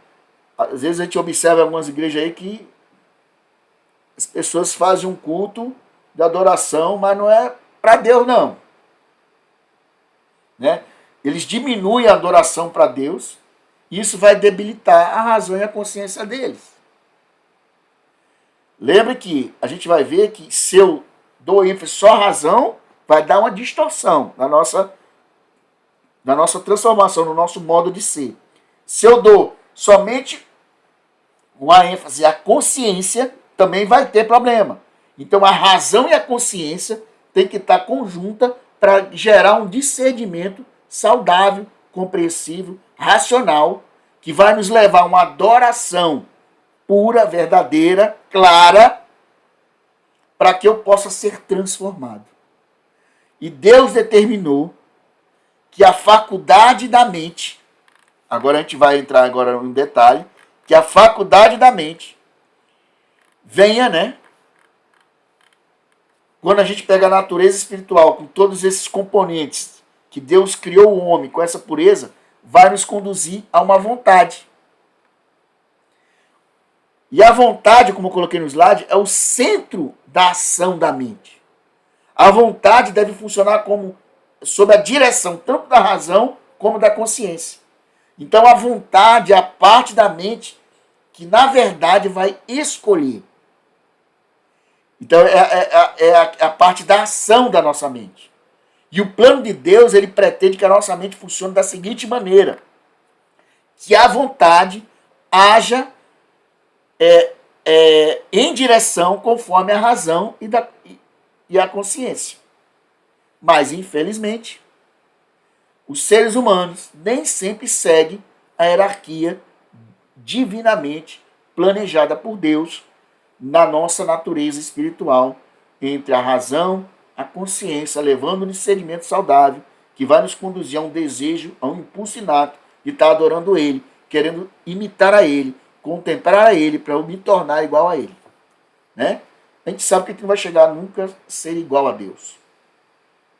Às vezes a gente observa em algumas igrejas aí que as pessoas fazem um culto de adoração, mas não é para Deus, não. Né? Eles diminuem a adoração para Deus, e isso vai debilitar a razão e a consciência deles. Lembre que a gente vai ver que se eu dou ênfase só à razão, vai dar uma distorção na nossa transformação, no nosso modo de ser. Se eu dou somente uma ênfase à consciência, também vai ter problema. Então a razão e a consciência têm que estar conjunta para gerar um discernimento saudável, compreensível, racional, que vai nos levar a uma adoração pura, verdadeira, clara, para que eu possa ser transformado. E Deus determinou que a faculdade da mente, agora a gente vai entrar agora em detalhe, que a faculdade da mente venha, né? Quando a gente pega a natureza espiritual, com todos esses componentes que Deus criou o homem com essa pureza, vai nos conduzir a uma vontade. E a vontade, como eu coloquei no slide, é o centro da ação da mente. A vontade deve funcionar como sob a direção tanto da razão como da consciência. Então a vontade é a parte da mente que na verdade vai escolher. Então é a parte da ação da nossa mente. E o plano de Deus, ele pretende que a nossa mente funcione da seguinte maneira: que a vontade haja em direção conforme a razão e a consciência. Mas, infelizmente, os seres humanos nem sempre seguem a hierarquia divinamente planejada por Deus na nossa natureza espiritual, entre a razão, a consciência, levando um discernimento saudável que vai nos conduzir a um desejo, a um impulso inato de estar adorando Ele, querendo imitar a Ele, contemplar a Ele, para eu me tornar igual a Ele. Né? A gente sabe que a gente não vai chegar nunca a ser igual a Deus.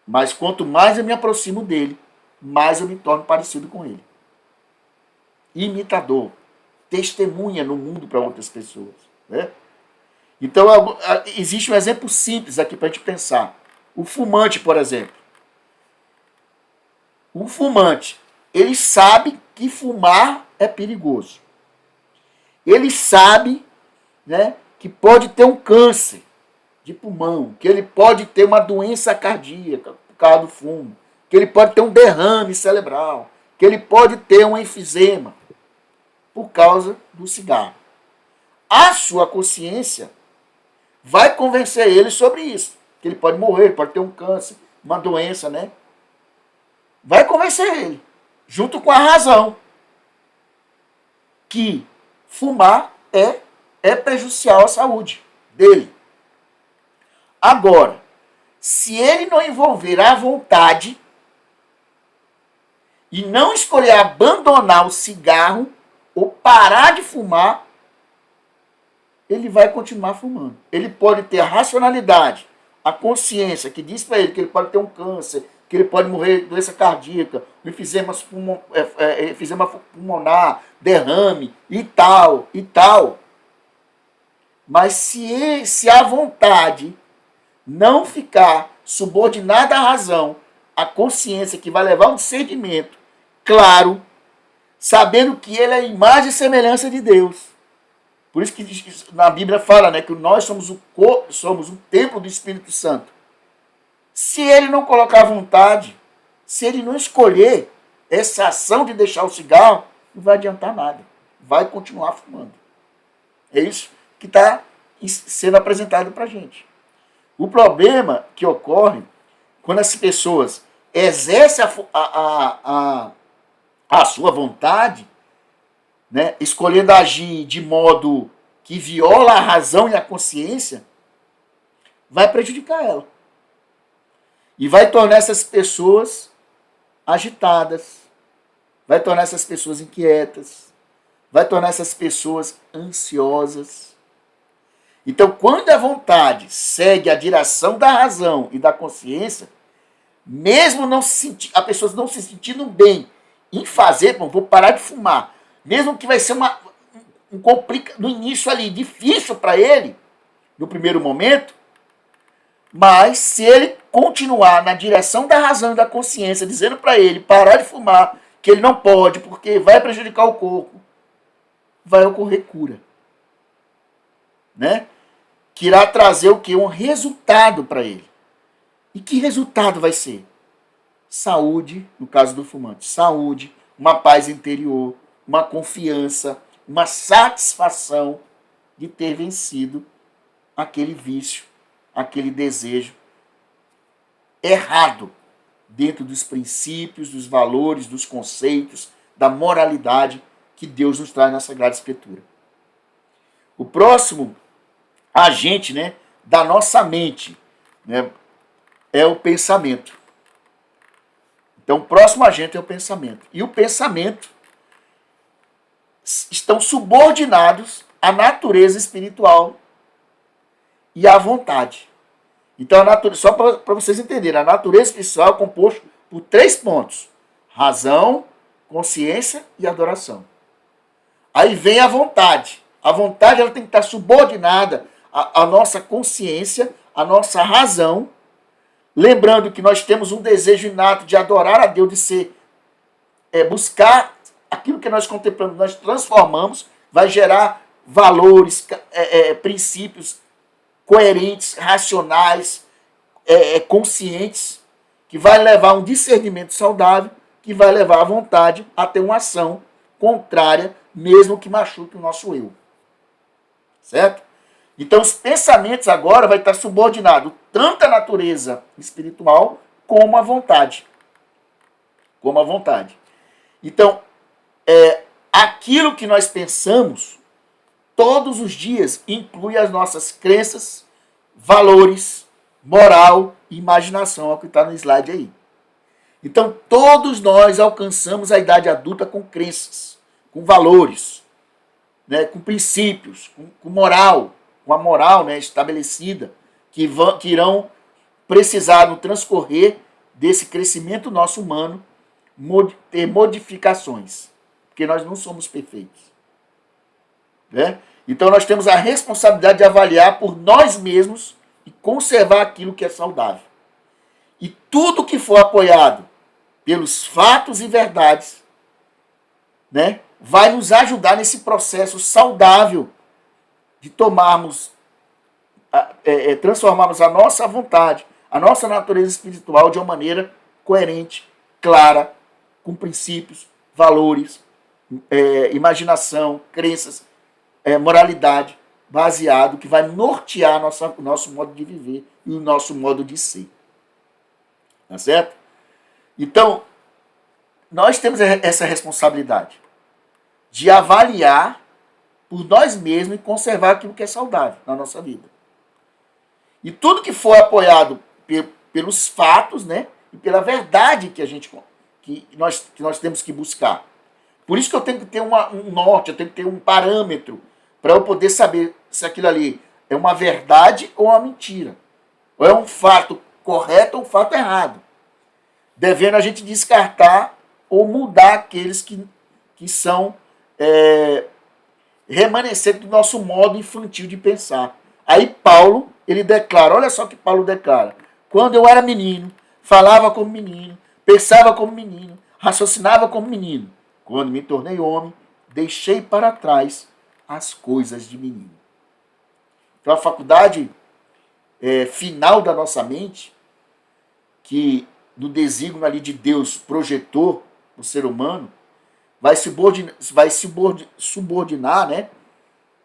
Mas quanto mais eu me aproximo dele, mais eu me torno parecido com ele. Imitador. Testemunha no mundo para outras pessoas. Né? Então, existe um exemplo simples aqui para a gente pensar. O fumante, por exemplo. O fumante, ele sabe que fumar é perigoso. Ele sabe, né, que pode ter um câncer de pulmão, que ele pode ter uma doença cardíaca por causa do fumo, que ele pode ter um derrame cerebral, que ele pode ter um enfisema por causa do cigarro. A sua consciência vai convencer ele sobre isso, que ele pode morrer, ele pode ter um câncer, uma doença, né? Vai convencer ele, junto com a razão, que fumar é prejudicial à saúde dele. Agora, se ele não envolver a vontade e não escolher abandonar o cigarro ou parar de fumar, ele vai continuar fumando. Ele pode ter a racionalidade, a consciência que diz para ele que ele pode ter um câncer, que ele pode morrer de doença cardíaca, enfisema pulmonar, derrame e tal, e tal. Mas se a vontade não ficar subordinada à razão, à consciência que vai levar um discernimento claro, sabendo que ele é a imagem e semelhança de Deus. Por isso que na Bíblia fala, né, que nós somos o templo do Espírito Santo. Se ele não colocar vontade, se ele não escolher essa ação de deixar o cigarro, não vai adiantar nada. Vai continuar fumando. É isso que está sendo apresentado para a gente. O problema que ocorre quando as pessoas exercem a sua vontade, né, escolhendo agir de modo que viola a razão e a consciência, vai prejudicar ela. E vai tornar essas pessoas agitadas, vai tornar essas pessoas inquietas, vai tornar essas pessoas ansiosas. Então, quando a vontade segue a direção da razão e da consciência, mesmo as pessoas não se sentindo bem em fazer, vou parar de fumar, mesmo que vai ser no início ali difícil para ele, no primeiro momento, mas se ele continuar na direção da razão e da consciência, dizendo para ele parar de fumar, que ele não pode, porque vai prejudicar o corpo, vai ocorrer cura. Né? Que irá trazer o quê? Um resultado para ele. E que resultado vai ser? Saúde, no caso do fumante, saúde, uma paz interior, uma confiança, uma satisfação de ter vencido aquele vício, aquele desejo errado dentro dos princípios, dos valores, dos conceitos, da moralidade que Deus nos traz na Sagrada Escritura. O próximo agente, né, da nossa mente, né, é o pensamento. Então, o próximo agente é o pensamento. E o pensamento estão subordinados à natureza espiritual e à vontade. Então, só para vocês entenderem, a natureza espiritual é composta por 3 pontos: razão, consciência e adoração. Aí vem a vontade. A vontade ela tem que estar subordinada à nossa consciência, à nossa razão, lembrando que nós temos um desejo inato de adorar a Deus, de ser, buscar aquilo que nós contemplamos, nós transformamos, vai gerar valores, princípios coerentes, racionais, conscientes, que vai levar a um discernimento saudável, que vai levar a vontade a ter uma ação contrária, mesmo que machuque o nosso eu. Certo? Então, os pensamentos agora vai estar subordinado tanto à natureza espiritual como à vontade. Como à vontade. Então, aquilo que nós pensamos todos os dias inclui as nossas crenças, valores, moral e imaginação, é o que está no slide aí. Então, todos nós alcançamos a idade adulta com crenças, com valores, né, com princípios, com moral, com a moral, né, estabelecida, que irão precisar, no transcorrer desse crescimento nosso humano, ter modificações, porque nós não somos perfeitos. Né? Então, nós temos a responsabilidade de avaliar por nós mesmos e conservar aquilo que é saudável. E tudo que for apoiado pelos fatos e verdades, né, vai nos ajudar nesse processo saudável de transformarmos a nossa vontade, a nossa natureza espiritual de uma maneira coerente, clara, com princípios, valores, imaginação, crenças, moralidade, baseado, que vai nortear o nosso modo de viver e o nosso modo de ser. Tá certo? Então, nós temos essa responsabilidade de avaliar por nós mesmos e conservar aquilo que é saudável na nossa vida. E tudo que for apoiado pelos fatos, né, e pela verdade que nós temos que buscar. Por isso que eu tenho que ter um norte, eu tenho que ter um parâmetro para eu poder saber se aquilo ali é uma verdade ou uma mentira. Ou é um fato correto ou um fato errado. Devendo a gente descartar ou mudar aqueles que são remanescentes do nosso modo infantil de pensar. Aí Paulo, ele declara, olha só o que Paulo declara. Quando eu era menino, falava como menino, pensava como menino, raciocinava como menino. Quando me tornei homem, deixei para trás as coisas de menino. Então a faculdade final da nossa mente, que no desígnio ali de Deus projetou o ser humano, vai subordinar, né,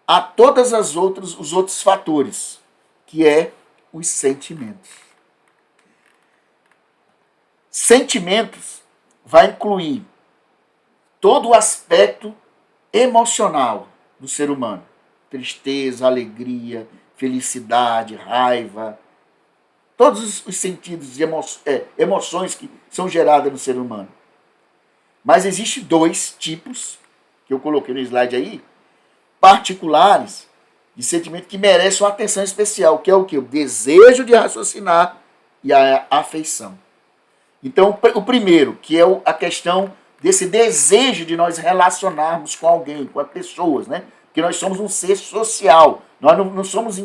a todas os outros fatores, que é os sentimentos. Sentimentos vai incluir todo o aspecto emocional do ser humano. Tristeza, alegria, felicidade, raiva, todos os sentidos de emoções que são geradas no ser humano. Mas existem dois tipos, que eu coloquei no slide aí, particulares, de sentimento que merecem uma atenção especial, que é o quê? O desejo de raciocinar e a afeição. Então, o primeiro, que é a questão desse desejo de nós relacionarmos com alguém, com as pessoas, né? Porque nós somos um ser social, nós não somos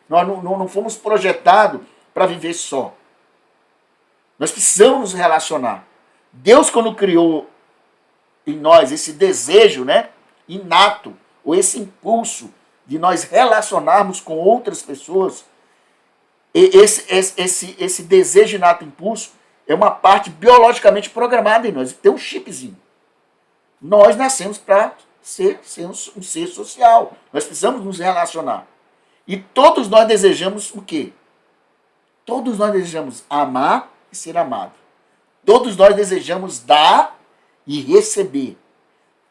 nós não fomos projetados para viver só. Nós precisamos nos relacionar. Deus, quando criou em nós esse desejo, né, inato, ou esse impulso de nós relacionarmos com outras pessoas, esse desejo inato, impulso, é uma parte biologicamente programada em nós. Tem um chipzinho. Nós nascemos para ser um ser social. Nós precisamos nos relacionar. E todos nós desejamos o quê? Todos nós desejamos amar e ser amado. Todos nós desejamos dar e receber.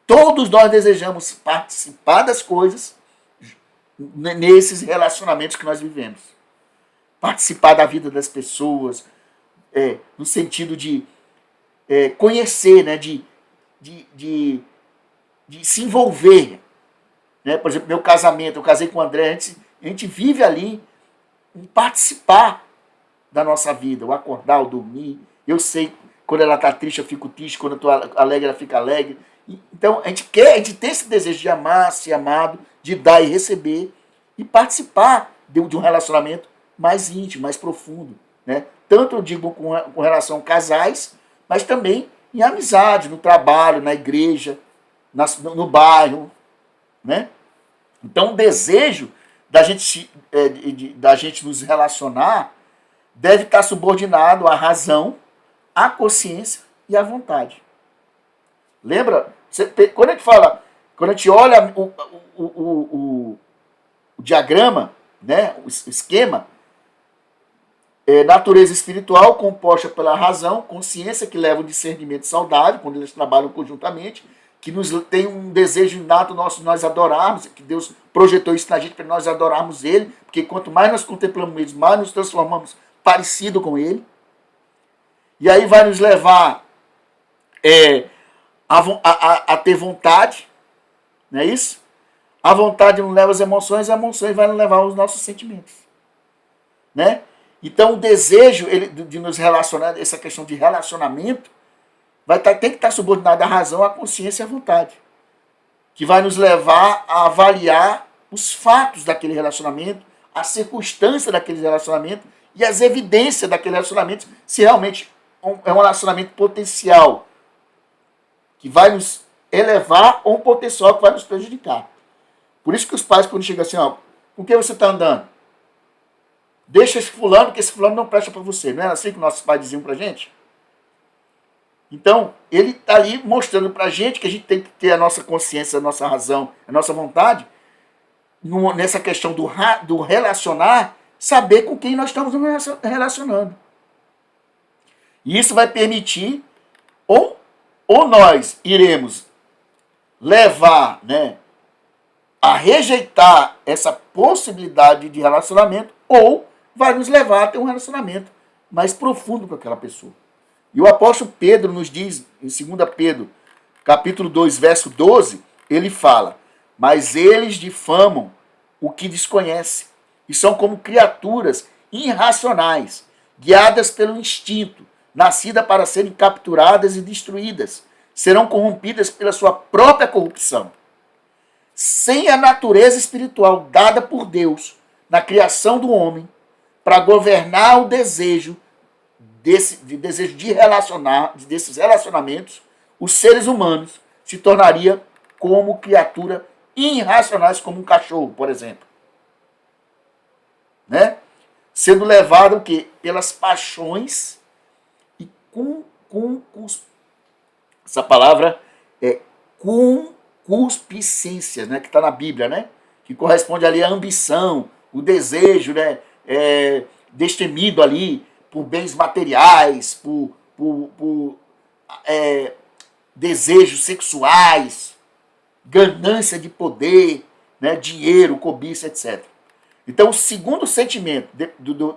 Todos nós desejamos participar das coisas nesses relacionamentos que nós vivemos. Participar da vida das pessoas, no sentido de conhecer, né, de se envolver. Né? Por exemplo, meu casamento, eu casei com o André, a gente vive ali em participar da nossa vida, o acordar, o dormir. Eu sei, quando ela está triste, eu fico triste, quando eu estou alegre, ela fica alegre. Então, a gente tem esse desejo de amar, ser amado, de dar e receber, e participar de um relacionamento mais íntimo, mais profundo. Né? Tanto eu digo com relação a casais, mas também em amizade, no trabalho, na igreja, no bairro. Né? Então, o desejo da gente nos relacionar deve estar subordinado à razão, à consciência e à vontade. Lembra? Quando a gente olha o diagrama, né, o esquema, natureza espiritual composta pela razão, consciência que leva o discernimento saudável, quando eles trabalham conjuntamente, que nos tem um desejo inato nosso de nós adorarmos, que Deus projetou isso na gente para nós adorarmos Ele, porque quanto mais nós contemplamos Ele, mais nos transformamos parecido com Ele. E aí vai nos levar a ter vontade, não é isso? A vontade nos leva às emoções, as emoções vai nos levar aos nossos sentimentos, né? Então o desejo de nos relacionar, essa questão de relacionamento, tem que estar subordinado à razão, à consciência e à vontade, que vai nos levar a avaliar os fatos daquele relacionamento, a circunstância daquele relacionamento e as evidências daquele relacionamento, se realmente é um relacionamento potencial, que vai nos elevar, ou um potencial que vai nos prejudicar. Por isso que os pais, quando chegam assim, com quem você está andando? Deixa esse fulano, que esse fulano não presta para você. Não era assim que nossos pais diziam para a gente? Então, ele está ali mostrando para a gente que a gente tem que ter a nossa consciência, a nossa razão, a nossa vontade, nessa questão do relacionar, saber com quem nós estamos nos relacionando. E isso vai permitir, ou nós iremos levar, né, a rejeitar essa possibilidade de relacionamento, ou vai nos levar a ter um relacionamento mais profundo com aquela pessoa. E o apóstolo Pedro nos diz, em 2 Pedro, capítulo 2, verso 12, ele fala: mas eles difamam o que desconhecem, e são como criaturas irracionais, guiadas pelo instinto, nascidas para serem capturadas e destruídas, serão corrompidas pela sua própria corrupção. Sem a natureza espiritual dada por Deus na criação do homem, para governar o desejo de relacionar, desses relacionamentos, os seres humanos se tornariam como criaturas irracionais, como um cachorro, por exemplo. Né? Sendo levado o quê? Pelas paixões e essa palavra é concupiscência, né? Que está na Bíblia, né? Que corresponde ali à ambição, o desejo, né? Destemido ali por bens materiais, por desejos sexuais, ganância de poder, né, dinheiro, cobiça, etc. Então, o segundo sentimento de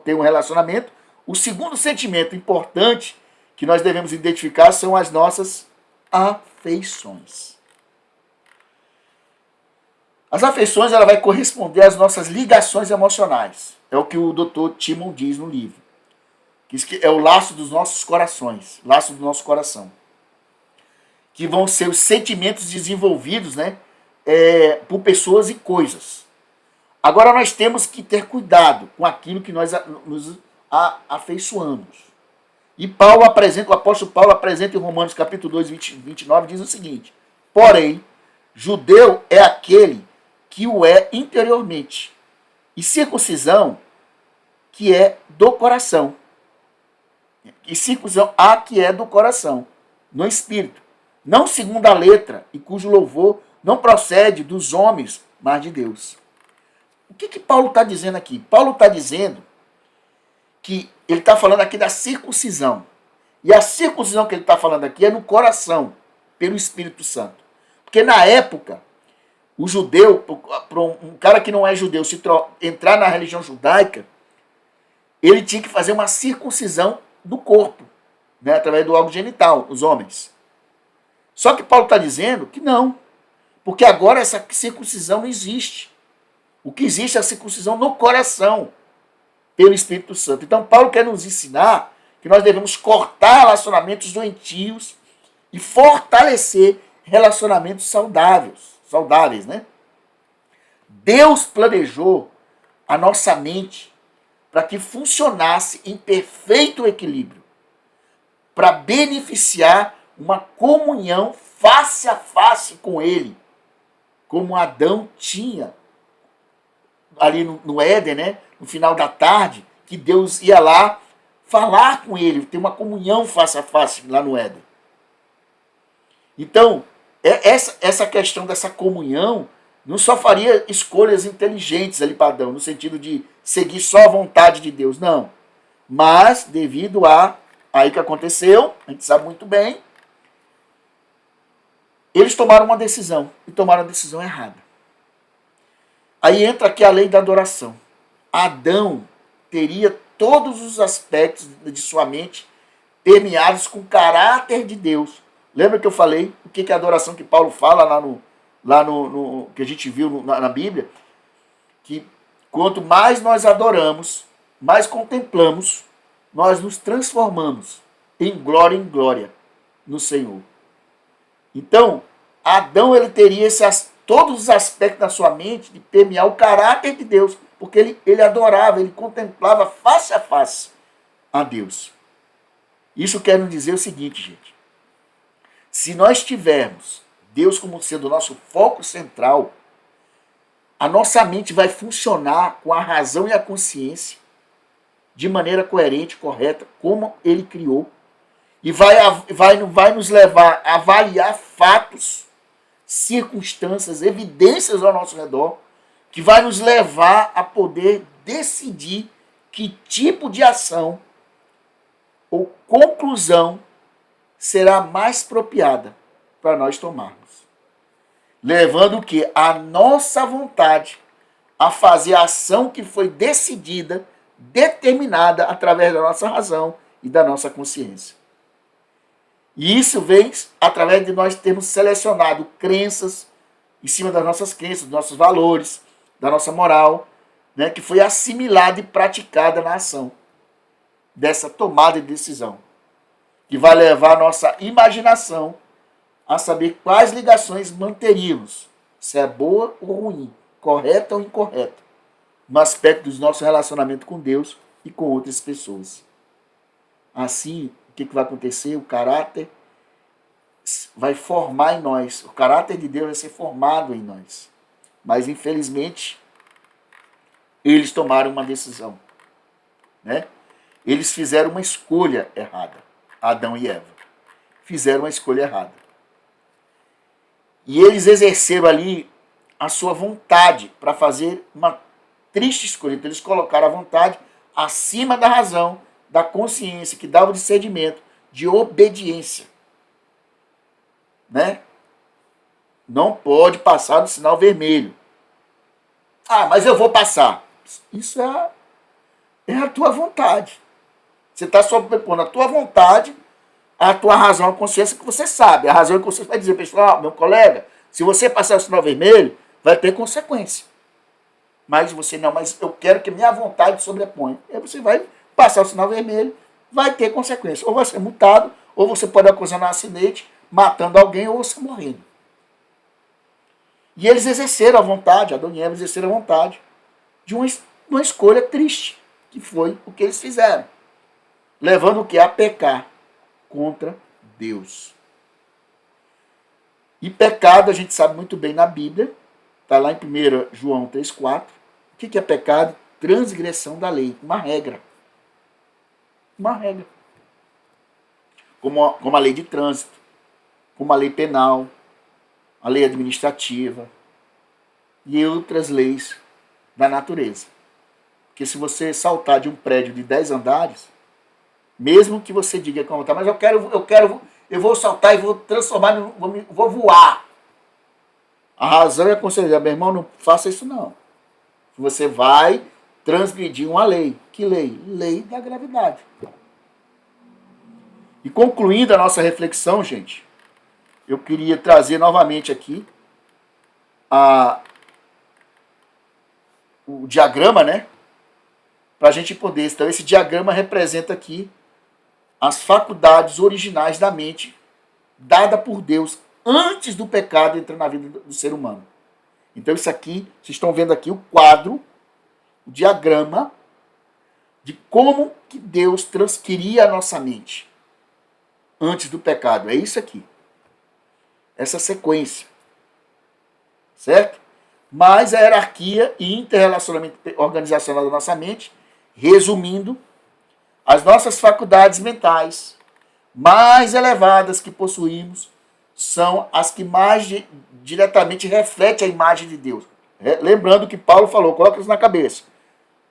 ter um relacionamento, o segundo sentimento importante que nós devemos identificar são as nossas afeições. As afeições, ela vai corresponder às nossas ligações emocionais. É o que o Dr. Timon diz no livro. Que é o laço dos nossos corações, laço do nosso coração. Que vão ser os sentimentos desenvolvidos, né, por pessoas e coisas. Agora nós temos que ter cuidado com aquilo que nós nos afeiçoamos. E o apóstolo Paulo apresenta em Romanos capítulo 2, 29, diz o seguinte: porém, judeu é aquele que o é interiormente, e circuncisão que é do coração. E circuncisão que é do coração, no espírito, não segundo a letra, e cujo louvor não procede dos homens, mas de Deus. O que Paulo está dizendo aqui? Paulo está dizendo que ele está falando aqui da circuncisão. E a circuncisão que ele está falando aqui é no coração, pelo Espírito Santo. Porque na época, o judeu, para um cara que não é judeu, entrar na religião judaica, ele tinha que fazer uma circuncisão do corpo, né, através do órgão genital, os homens. Só que Paulo está dizendo que não, porque agora essa circuncisão não existe. O que existe é a circuncisão no coração, pelo Espírito Santo. Então Paulo quer nos ensinar que nós devemos cortar relacionamentos doentios e fortalecer relacionamentos saudáveis, né? Deus planejou a nossa mente para que funcionasse em perfeito equilíbrio, para beneficiar uma comunhão face a face com Ele, como Adão tinha ali no Éden, né? No final da tarde, que Deus ia lá falar com ele, ter uma comunhão face a face lá no Éden. Então, essa questão dessa comunhão não só faria escolhas inteligentes ali para Adão, no sentido de seguir só a vontade de Deus, não. Mas, devido a aí que aconteceu, a gente sabe muito bem, eles tomaram uma decisão, e tomaram a decisão errada. Aí entra aqui a lei da adoração. Adão teria todos os aspectos de sua mente permeados com o caráter de Deus. Lembra que eu falei o que é a adoração que Paulo fala lá no que a gente viu na Bíblia? Que quanto mais nós adoramos, mais contemplamos, nós nos transformamos em glória no Senhor. Então, Adão ele teria todos os aspectos da sua mente de permear o caráter de Deus, porque ele adorava, ele contemplava face a face a Deus. Isso quer nos dizer o seguinte, gente. Se nós tivermos Deus como sendo o nosso foco central, a nossa mente vai funcionar com a razão e a consciência de maneira coerente, correta, como ele criou. E vai nos levar a avaliar fatos, circunstâncias, evidências ao nosso redor, que vai nos levar a poder decidir que tipo de ação ou conclusão será mais apropriada para nós tomarmos. Levando o que? A nossa vontade a fazer a ação que foi decidida, determinada através da nossa razão e da nossa consciência. E isso vem através de nós termos selecionado crenças em cima das nossas crenças, dos nossos valores, da nossa moral, né, que foi assimilada e praticada na ação dessa tomada de decisão, que vai levar a nossa imaginação a saber quais ligações manteríamos, se é boa ou ruim, correta ou incorreta, no aspecto do nosso relacionamento com Deus e com outras pessoas. Assim, o que vai acontecer? O caráter vai formar em nós, o caráter de Deus vai ser formado em nós. Mas, infelizmente, eles tomaram uma decisão, né? Eles fizeram uma escolha errada, Adão e Eva. Fizeram uma escolha errada. E eles exerceram ali a sua vontade para fazer uma triste escolha. Então, eles colocaram a vontade acima da razão, da consciência, que dava o discernimento, de obediência. Né? Não pode passar do sinal vermelho. Ah, mas eu vou passar. Isso é a tua vontade. Você está sobrepondo a tua vontade, a tua razão, a consciência que você sabe. A razão e a consciência vai dizer, pessoal, meu colega, se você passar o sinal vermelho, vai ter consequência. Mas você não, mas eu quero que minha vontade sobreponha. Aí você vai passar o sinal vermelho, vai ter consequência. Ou vai ser multado, ou você pode ocasionar um acidente, matando alguém, ou você morrendo. E eles exerceram a vontade, Adão e Eva exerceram a vontade de uma escolha triste, que foi o que eles fizeram. Levando o que? A pecar contra Deus. E pecado, a gente sabe muito bem na Bíblia, está lá em 1 João 3,4. O que é pecado? Transgressão da lei, uma regra. Uma regra. Como a lei de trânsito, como a lei penal, a lei administrativa e outras leis da natureza. Porque se você saltar de um prédio de 10 andares, mesmo que você diga como tá, mas eu vou saltar e vou transformar, vou voar. A razão é aconselhar, meu irmão, não faça isso não. Você vai transgredir uma lei. Que lei? Lei da gravidade. E concluindo a nossa reflexão, gente, eu queria trazer novamente aqui o diagrama, né? Para a gente poder. Então, esse diagrama representa aqui as faculdades originais da mente, dada por Deus antes do pecado entrar na vida do ser humano. Então, isso aqui, vocês estão vendo aqui o quadro, o diagrama de como que Deus transqueria a nossa mente antes do pecado. É isso aqui. Essa sequência. Certo? mais a hierarquia e interrelacionamento organizacional da nossa mente, resumindo, as nossas faculdades mentais mais elevadas que possuímos são as que mais diretamente refletem a imagem de Deus. Lembrando que Paulo falou, coloca isso na cabeça.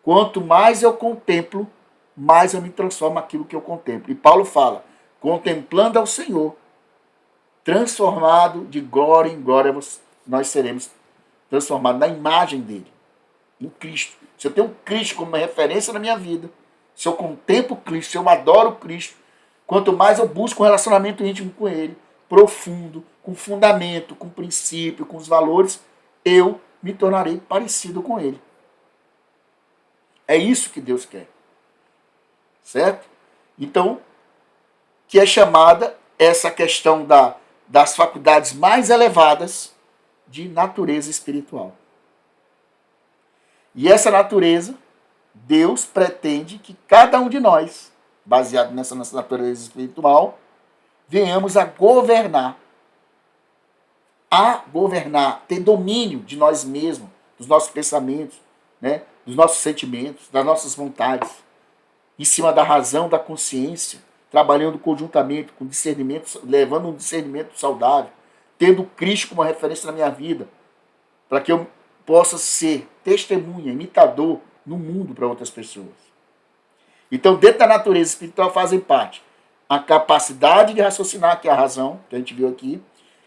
Quanto mais eu contemplo, mais eu me transformo naquilo que eu contemplo. E Paulo fala, contemplando ao Senhor, transformado de glória em glória, nós seremos transformados na imagem dele, em Cristo. Se eu tenho Cristo como uma referência na minha vida, se eu contemplo Cristo, se eu adoro Cristo, quanto mais eu busco um relacionamento íntimo com ele, profundo, com fundamento, com princípio, com os valores, eu me tornarei parecido com ele. É isso que Deus quer. Certo? Então, que é chamada essa questão das faculdades mais elevadas de natureza espiritual. E essa natureza, Deus pretende que cada um de nós, baseado nessa nossa natureza espiritual, venhamos a governar, ter domínio de nós mesmos, dos nossos pensamentos, né, dos nossos sentimentos, das nossas vontades, em cima da razão, da consciência, trabalhando conjuntamente com discernimento, levando um discernimento saudável, tendo Cristo como referência na minha vida, para que eu possa ser testemunha, imitador no mundo para outras pessoas. Então, dentro da natureza espiritual fazem parte a capacidade de raciocinar, que é a razão, que a gente viu aqui,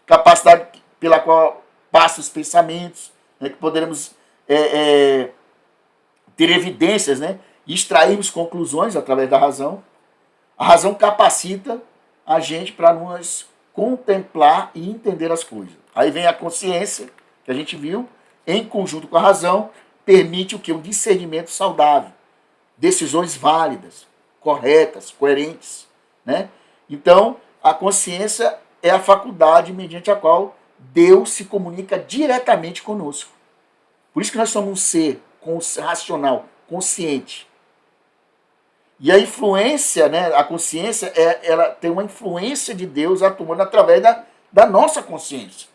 capacidade pela qual passam os pensamentos, né, que poderemos ter evidências, né, e extrairmos conclusões através da razão. A razão capacita a gente para nós contemplar e entender as coisas. Aí vem a consciência, que a gente viu, em conjunto com a razão, permite o que? Um discernimento saudável, decisões válidas, corretas, coerentes, né? Então, a consciência é a faculdade mediante a qual Deus se comunica diretamente conosco. Por isso que nós somos um ser racional, consciente. E a influência, né, a consciência, ela tem uma influência de Deus atuando através da nossa consciência.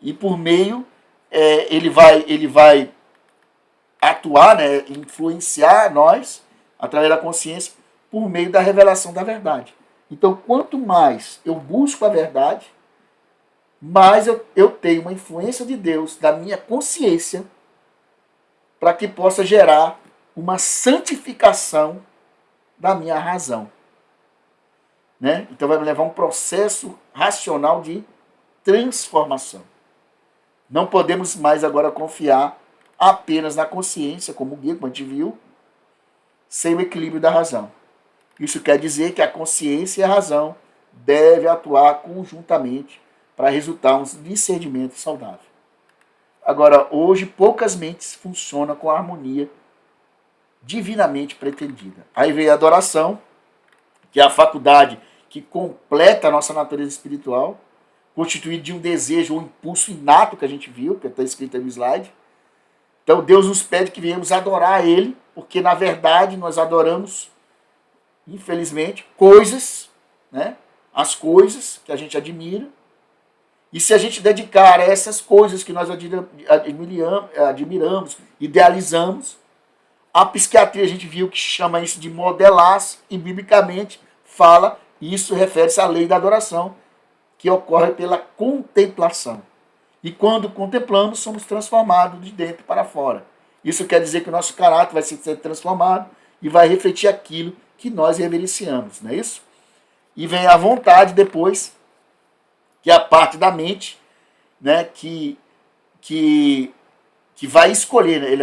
E por meio, ele vai atuar, né, influenciar nós, através da consciência, por meio da revelação da verdade. Então, quanto mais eu busco a verdade, mais eu tenho uma influência de Deus, da minha consciência, para que possa gerar uma santificação da minha razão. Né? Então vai me levar a um processo racional de transformação. Não podemos mais agora confiar apenas na consciência, como o guia, como a gente viu, sem o equilíbrio da razão. Isso quer dizer que a consciência e a razão devem atuar conjuntamente para resultar um discernimento saudável. Agora, hoje, poucas mentes funcionam com a harmonia divinamente pretendida. Aí vem a adoração, que é a faculdade que completa a nossa natureza espiritual, constituída de um desejo ou impulso inato que a gente viu, que está escrito aí no slide. Então Deus nos pede que venhamos adorar a Ele, porque na verdade nós adoramos, infelizmente, coisas, né? As coisas que a gente admira. E se a gente dedicar a essas coisas que nós admiramos, idealizamos, a psiquiatria a gente viu que chama isso de modelagem e biblicamente fala, e isso refere-se à lei da adoração, que ocorre pela contemplação. E quando contemplamos, somos transformados de dentro para fora. Isso quer dizer que o nosso caráter vai ser transformado e vai refletir aquilo que nós reverenciamos, não é isso? E vem a vontade depois, que é a parte da mente, né, que vai escolher, né?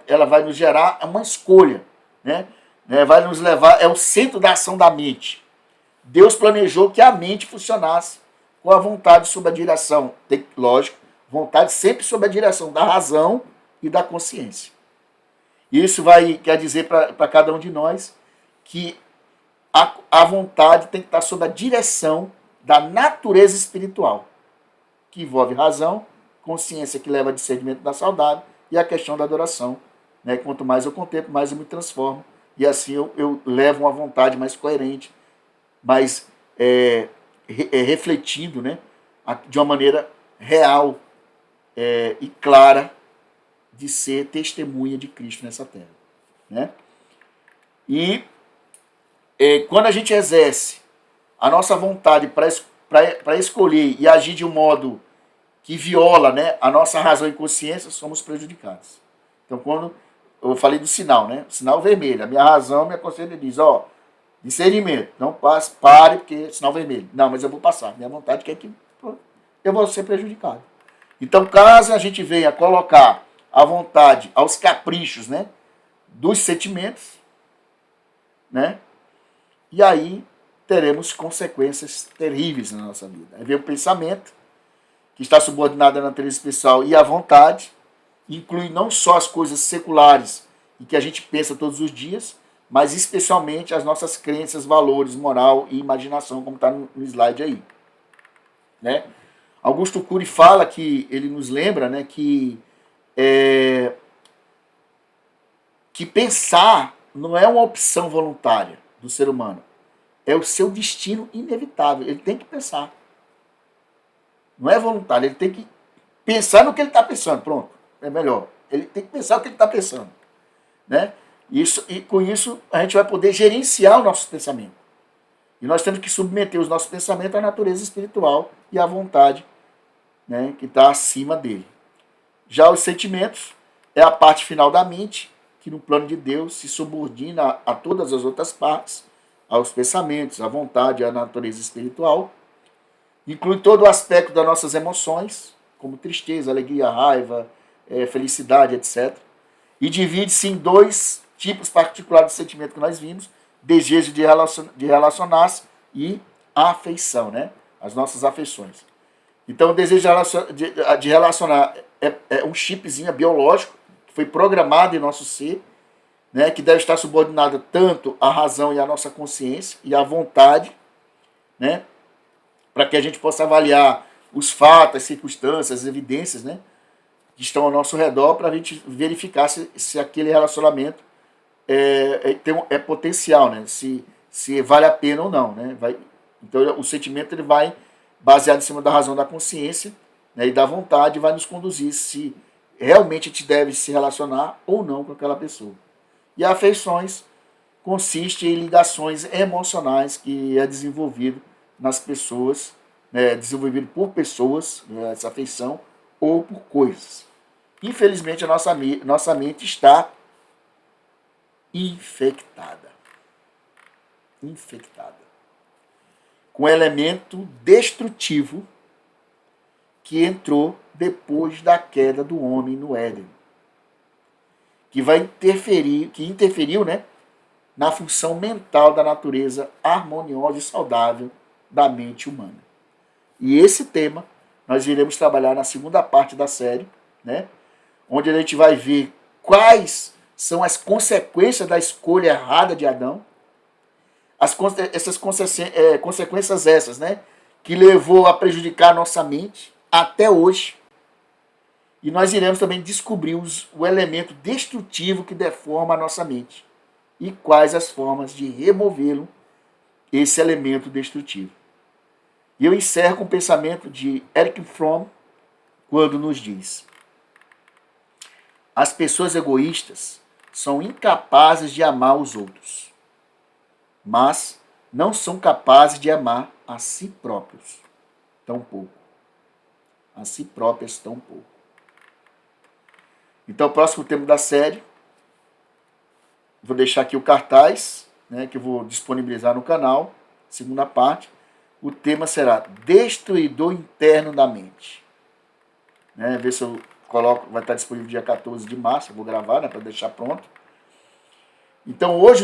Ela vai nos gerar uma escolha, né? Vai nos levar, é o centro da ação da mente. Deus planejou que a mente funcionasse com a vontade sob a direção, lógico, vontade sempre sob a direção da razão e da consciência. Isso quer dizer para cada um de nós que a vontade tem que estar sob a direção da natureza espiritual, que envolve razão, consciência que leva a discernimento da saudável e a questão da adoração. Né? Quanto mais eu contemplo, mais eu me transformo. E assim eu levo uma vontade mais coerente, mais refletindo, né? De uma maneira real e clara de ser testemunha de Cristo nessa terra, né? E quando a gente exerce a nossa vontade para escolher e agir de um modo que viola, né, a nossa razão e consciência, somos prejudicados. Então, quando eu falei do sinal, né, sinal vermelho, a minha razão, minha consciência diz, ó, discernimento, não passe, pare, porque sinal vermelho. Não, mas eu vou passar. Minha vontade quer que eu vou ser prejudicado. Então, caso a gente venha colocar a vontade aos caprichos, né, dos sentimentos, né, e aí teremos consequências terríveis na nossa vida. Aí vem o pensamento, que está subordinado à natureza espiritual e à vontade, inclui não só as coisas seculares e que a gente pensa todos os dias, mas especialmente as nossas crenças, valores, moral e imaginação, como está no slide aí. Né? Augusto Cury fala que, ele nos lembra, né, que pensar não é uma opção voluntária do ser humano, é o seu destino inevitável, ele tem que pensar. Não é voluntário, ele tem que pensar no que ele está pensando, pronto, é melhor. Ele tem que pensar o que ele está pensando. Né? E com isso a gente vai poder gerenciar o nosso pensamento. E nós temos que submeter os nossos pensamentos à natureza espiritual e à vontade, né, que está acima dele. Já os sentimentos é a parte final da mente, que no plano de Deus se subordina a todas as outras partes, aos pensamentos, à vontade, à natureza espiritual. Inclui todo o aspecto das nossas emoções, como tristeza, alegria, raiva, felicidade, etc. E divide-se em dois tipos particulares de sentimento que nós vimos: desejo de relacionar-se e afeição, né? As nossas afeições. Então, o desejo de relacionar é um chipzinho biológico que foi programado em nosso ser, né? Que deve estar subordinado tanto à razão e à nossa consciência e à vontade, né? Para que a gente possa avaliar os fatos, as circunstâncias, as evidências, né, que estão ao nosso redor, para a gente verificar se aquele relacionamento é potencial, né, se vale a pena ou não. Né, então, o sentimento ele vai baseado em cima da razão da consciência, né, e da vontade, vai nos conduzir se realmente a gente deve se relacionar ou não com aquela pessoa. E afeições consiste em ligações emocionais que é desenvolvido nas pessoas, né, desenvolvido por pessoas, né, essa afeição, ou por coisas. Infelizmente, a nossa mente está infectada. Infectada. Com elemento destrutivo que entrou depois da queda do homem no Éden. Que interferiu, né, na função mental da natureza harmoniosa e saudável da mente humana. E esse tema nós iremos trabalhar na segunda parte da série, né, onde a gente vai ver quais são as consequências da escolha errada de Adão, essas consequências essas, né, que levou a prejudicar a nossa mente até hoje. E nós iremos também descobrir o elemento destrutivo que deforma a nossa mente e quais as formas de removê-lo, esse elemento destrutivo. E eu encerro com o pensamento de Erich Fromm, quando nos diz: as pessoas egoístas são incapazes de amar os outros, mas não são capazes de amar a si próprios, tão pouco. A si próprias, tão pouco. Então, o próximo tema da série, vou deixar aqui o cartaz, né, que eu vou disponibilizar no canal, segunda parte. O tema será Destruidor Interno da Mente. Né, ver se eu coloco, vai estar disponível dia 14 de março, eu vou gravar, né, para deixar pronto. Então, hoje,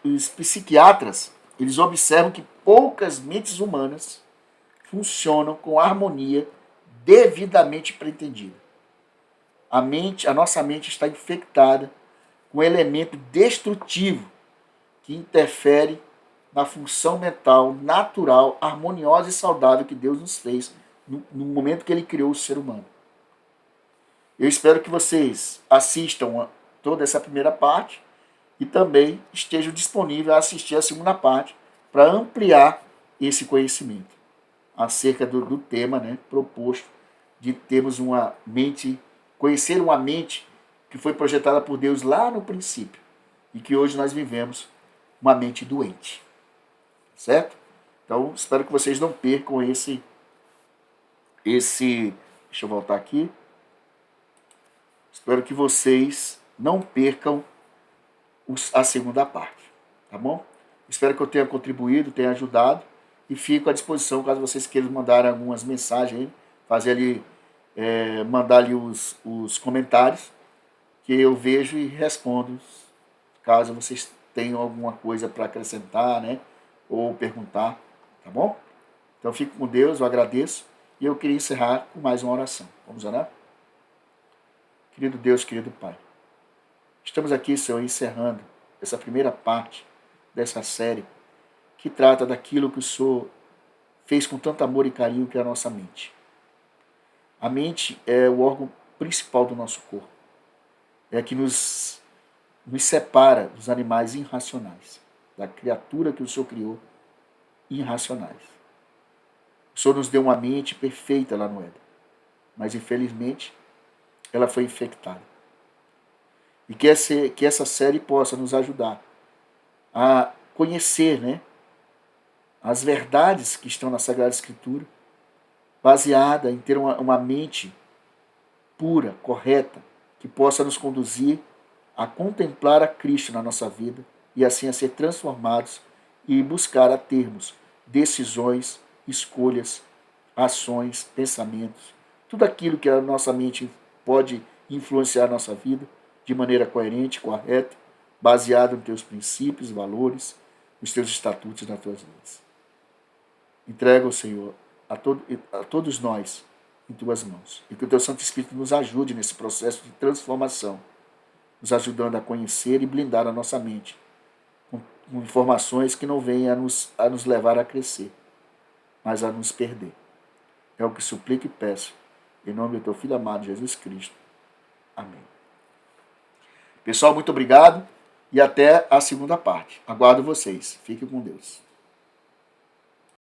os psiquiatras, eles observam que poucas mentes humanas funcionam com harmonia devidamente pretendida. A nossa mente está infectada com um elemento destrutivo que interfere na função mental natural, harmoniosa e saudável que Deus nos fez no momento que Ele criou o ser humano. Eu espero que vocês assistam toda essa primeira parte e também estejam disponíveis a assistir a segunda parte para ampliar esse conhecimento acerca do tema, né, proposto de termos uma mente Conhecer uma mente que foi projetada por Deus lá no princípio e que hoje nós vivemos uma mente doente. Certo? Então, espero que vocês não percam esse deixa eu voltar aqui. Espero que vocês não percam a segunda parte, tá bom? Espero que eu tenha contribuído, tenha ajudado e fico à disposição caso vocês queiram mandar algumas mensagens, fazer ali, mandar ali os comentários que eu vejo e respondo caso vocês tenham alguma coisa para acrescentar, né? Ou perguntar, tá bom? Então fico com Deus, eu agradeço e eu queria encerrar com mais uma oração. Vamos orar? Querido Deus, querido Pai, estamos aqui, Senhor, encerrando essa primeira parte dessa série que trata daquilo que o Senhor fez com tanto amor e carinho, que é a nossa mente. A mente é o órgão principal do nosso corpo. É a que nos separa dos animais irracionais, da criatura que o Senhor criou, irracionais. O Senhor nos deu uma mente perfeita lá no Éden, mas infelizmente ela foi infectada. E que essa série possa nos ajudar a conhecer, né, as verdades que estão na Sagrada Escritura, baseada em ter uma mente pura, correta, que possa nos conduzir a contemplar a Cristo na nossa vida e assim a ser transformados e buscar a termos decisões, escolhas, ações, pensamentos, tudo aquilo que a nossa mente pode influenciar a nossa vida de maneira coerente, correta, baseado nos teus princípios, valores, nos teus estatutos e nas tuas leis. Entrega, Senhor, a todos nós em tuas mãos. E que o teu Santo Espírito nos ajude nesse processo de transformação, nos ajudando a conhecer e blindar a nossa mente com informações que não venham a nos levar a crescer, mas a nos perder. É o que suplico e peço, em nome do teu Filho amado, Jesus Cristo. Amém. Pessoal, muito obrigado e até a segunda parte. Aguardo vocês. Fiquem com Deus.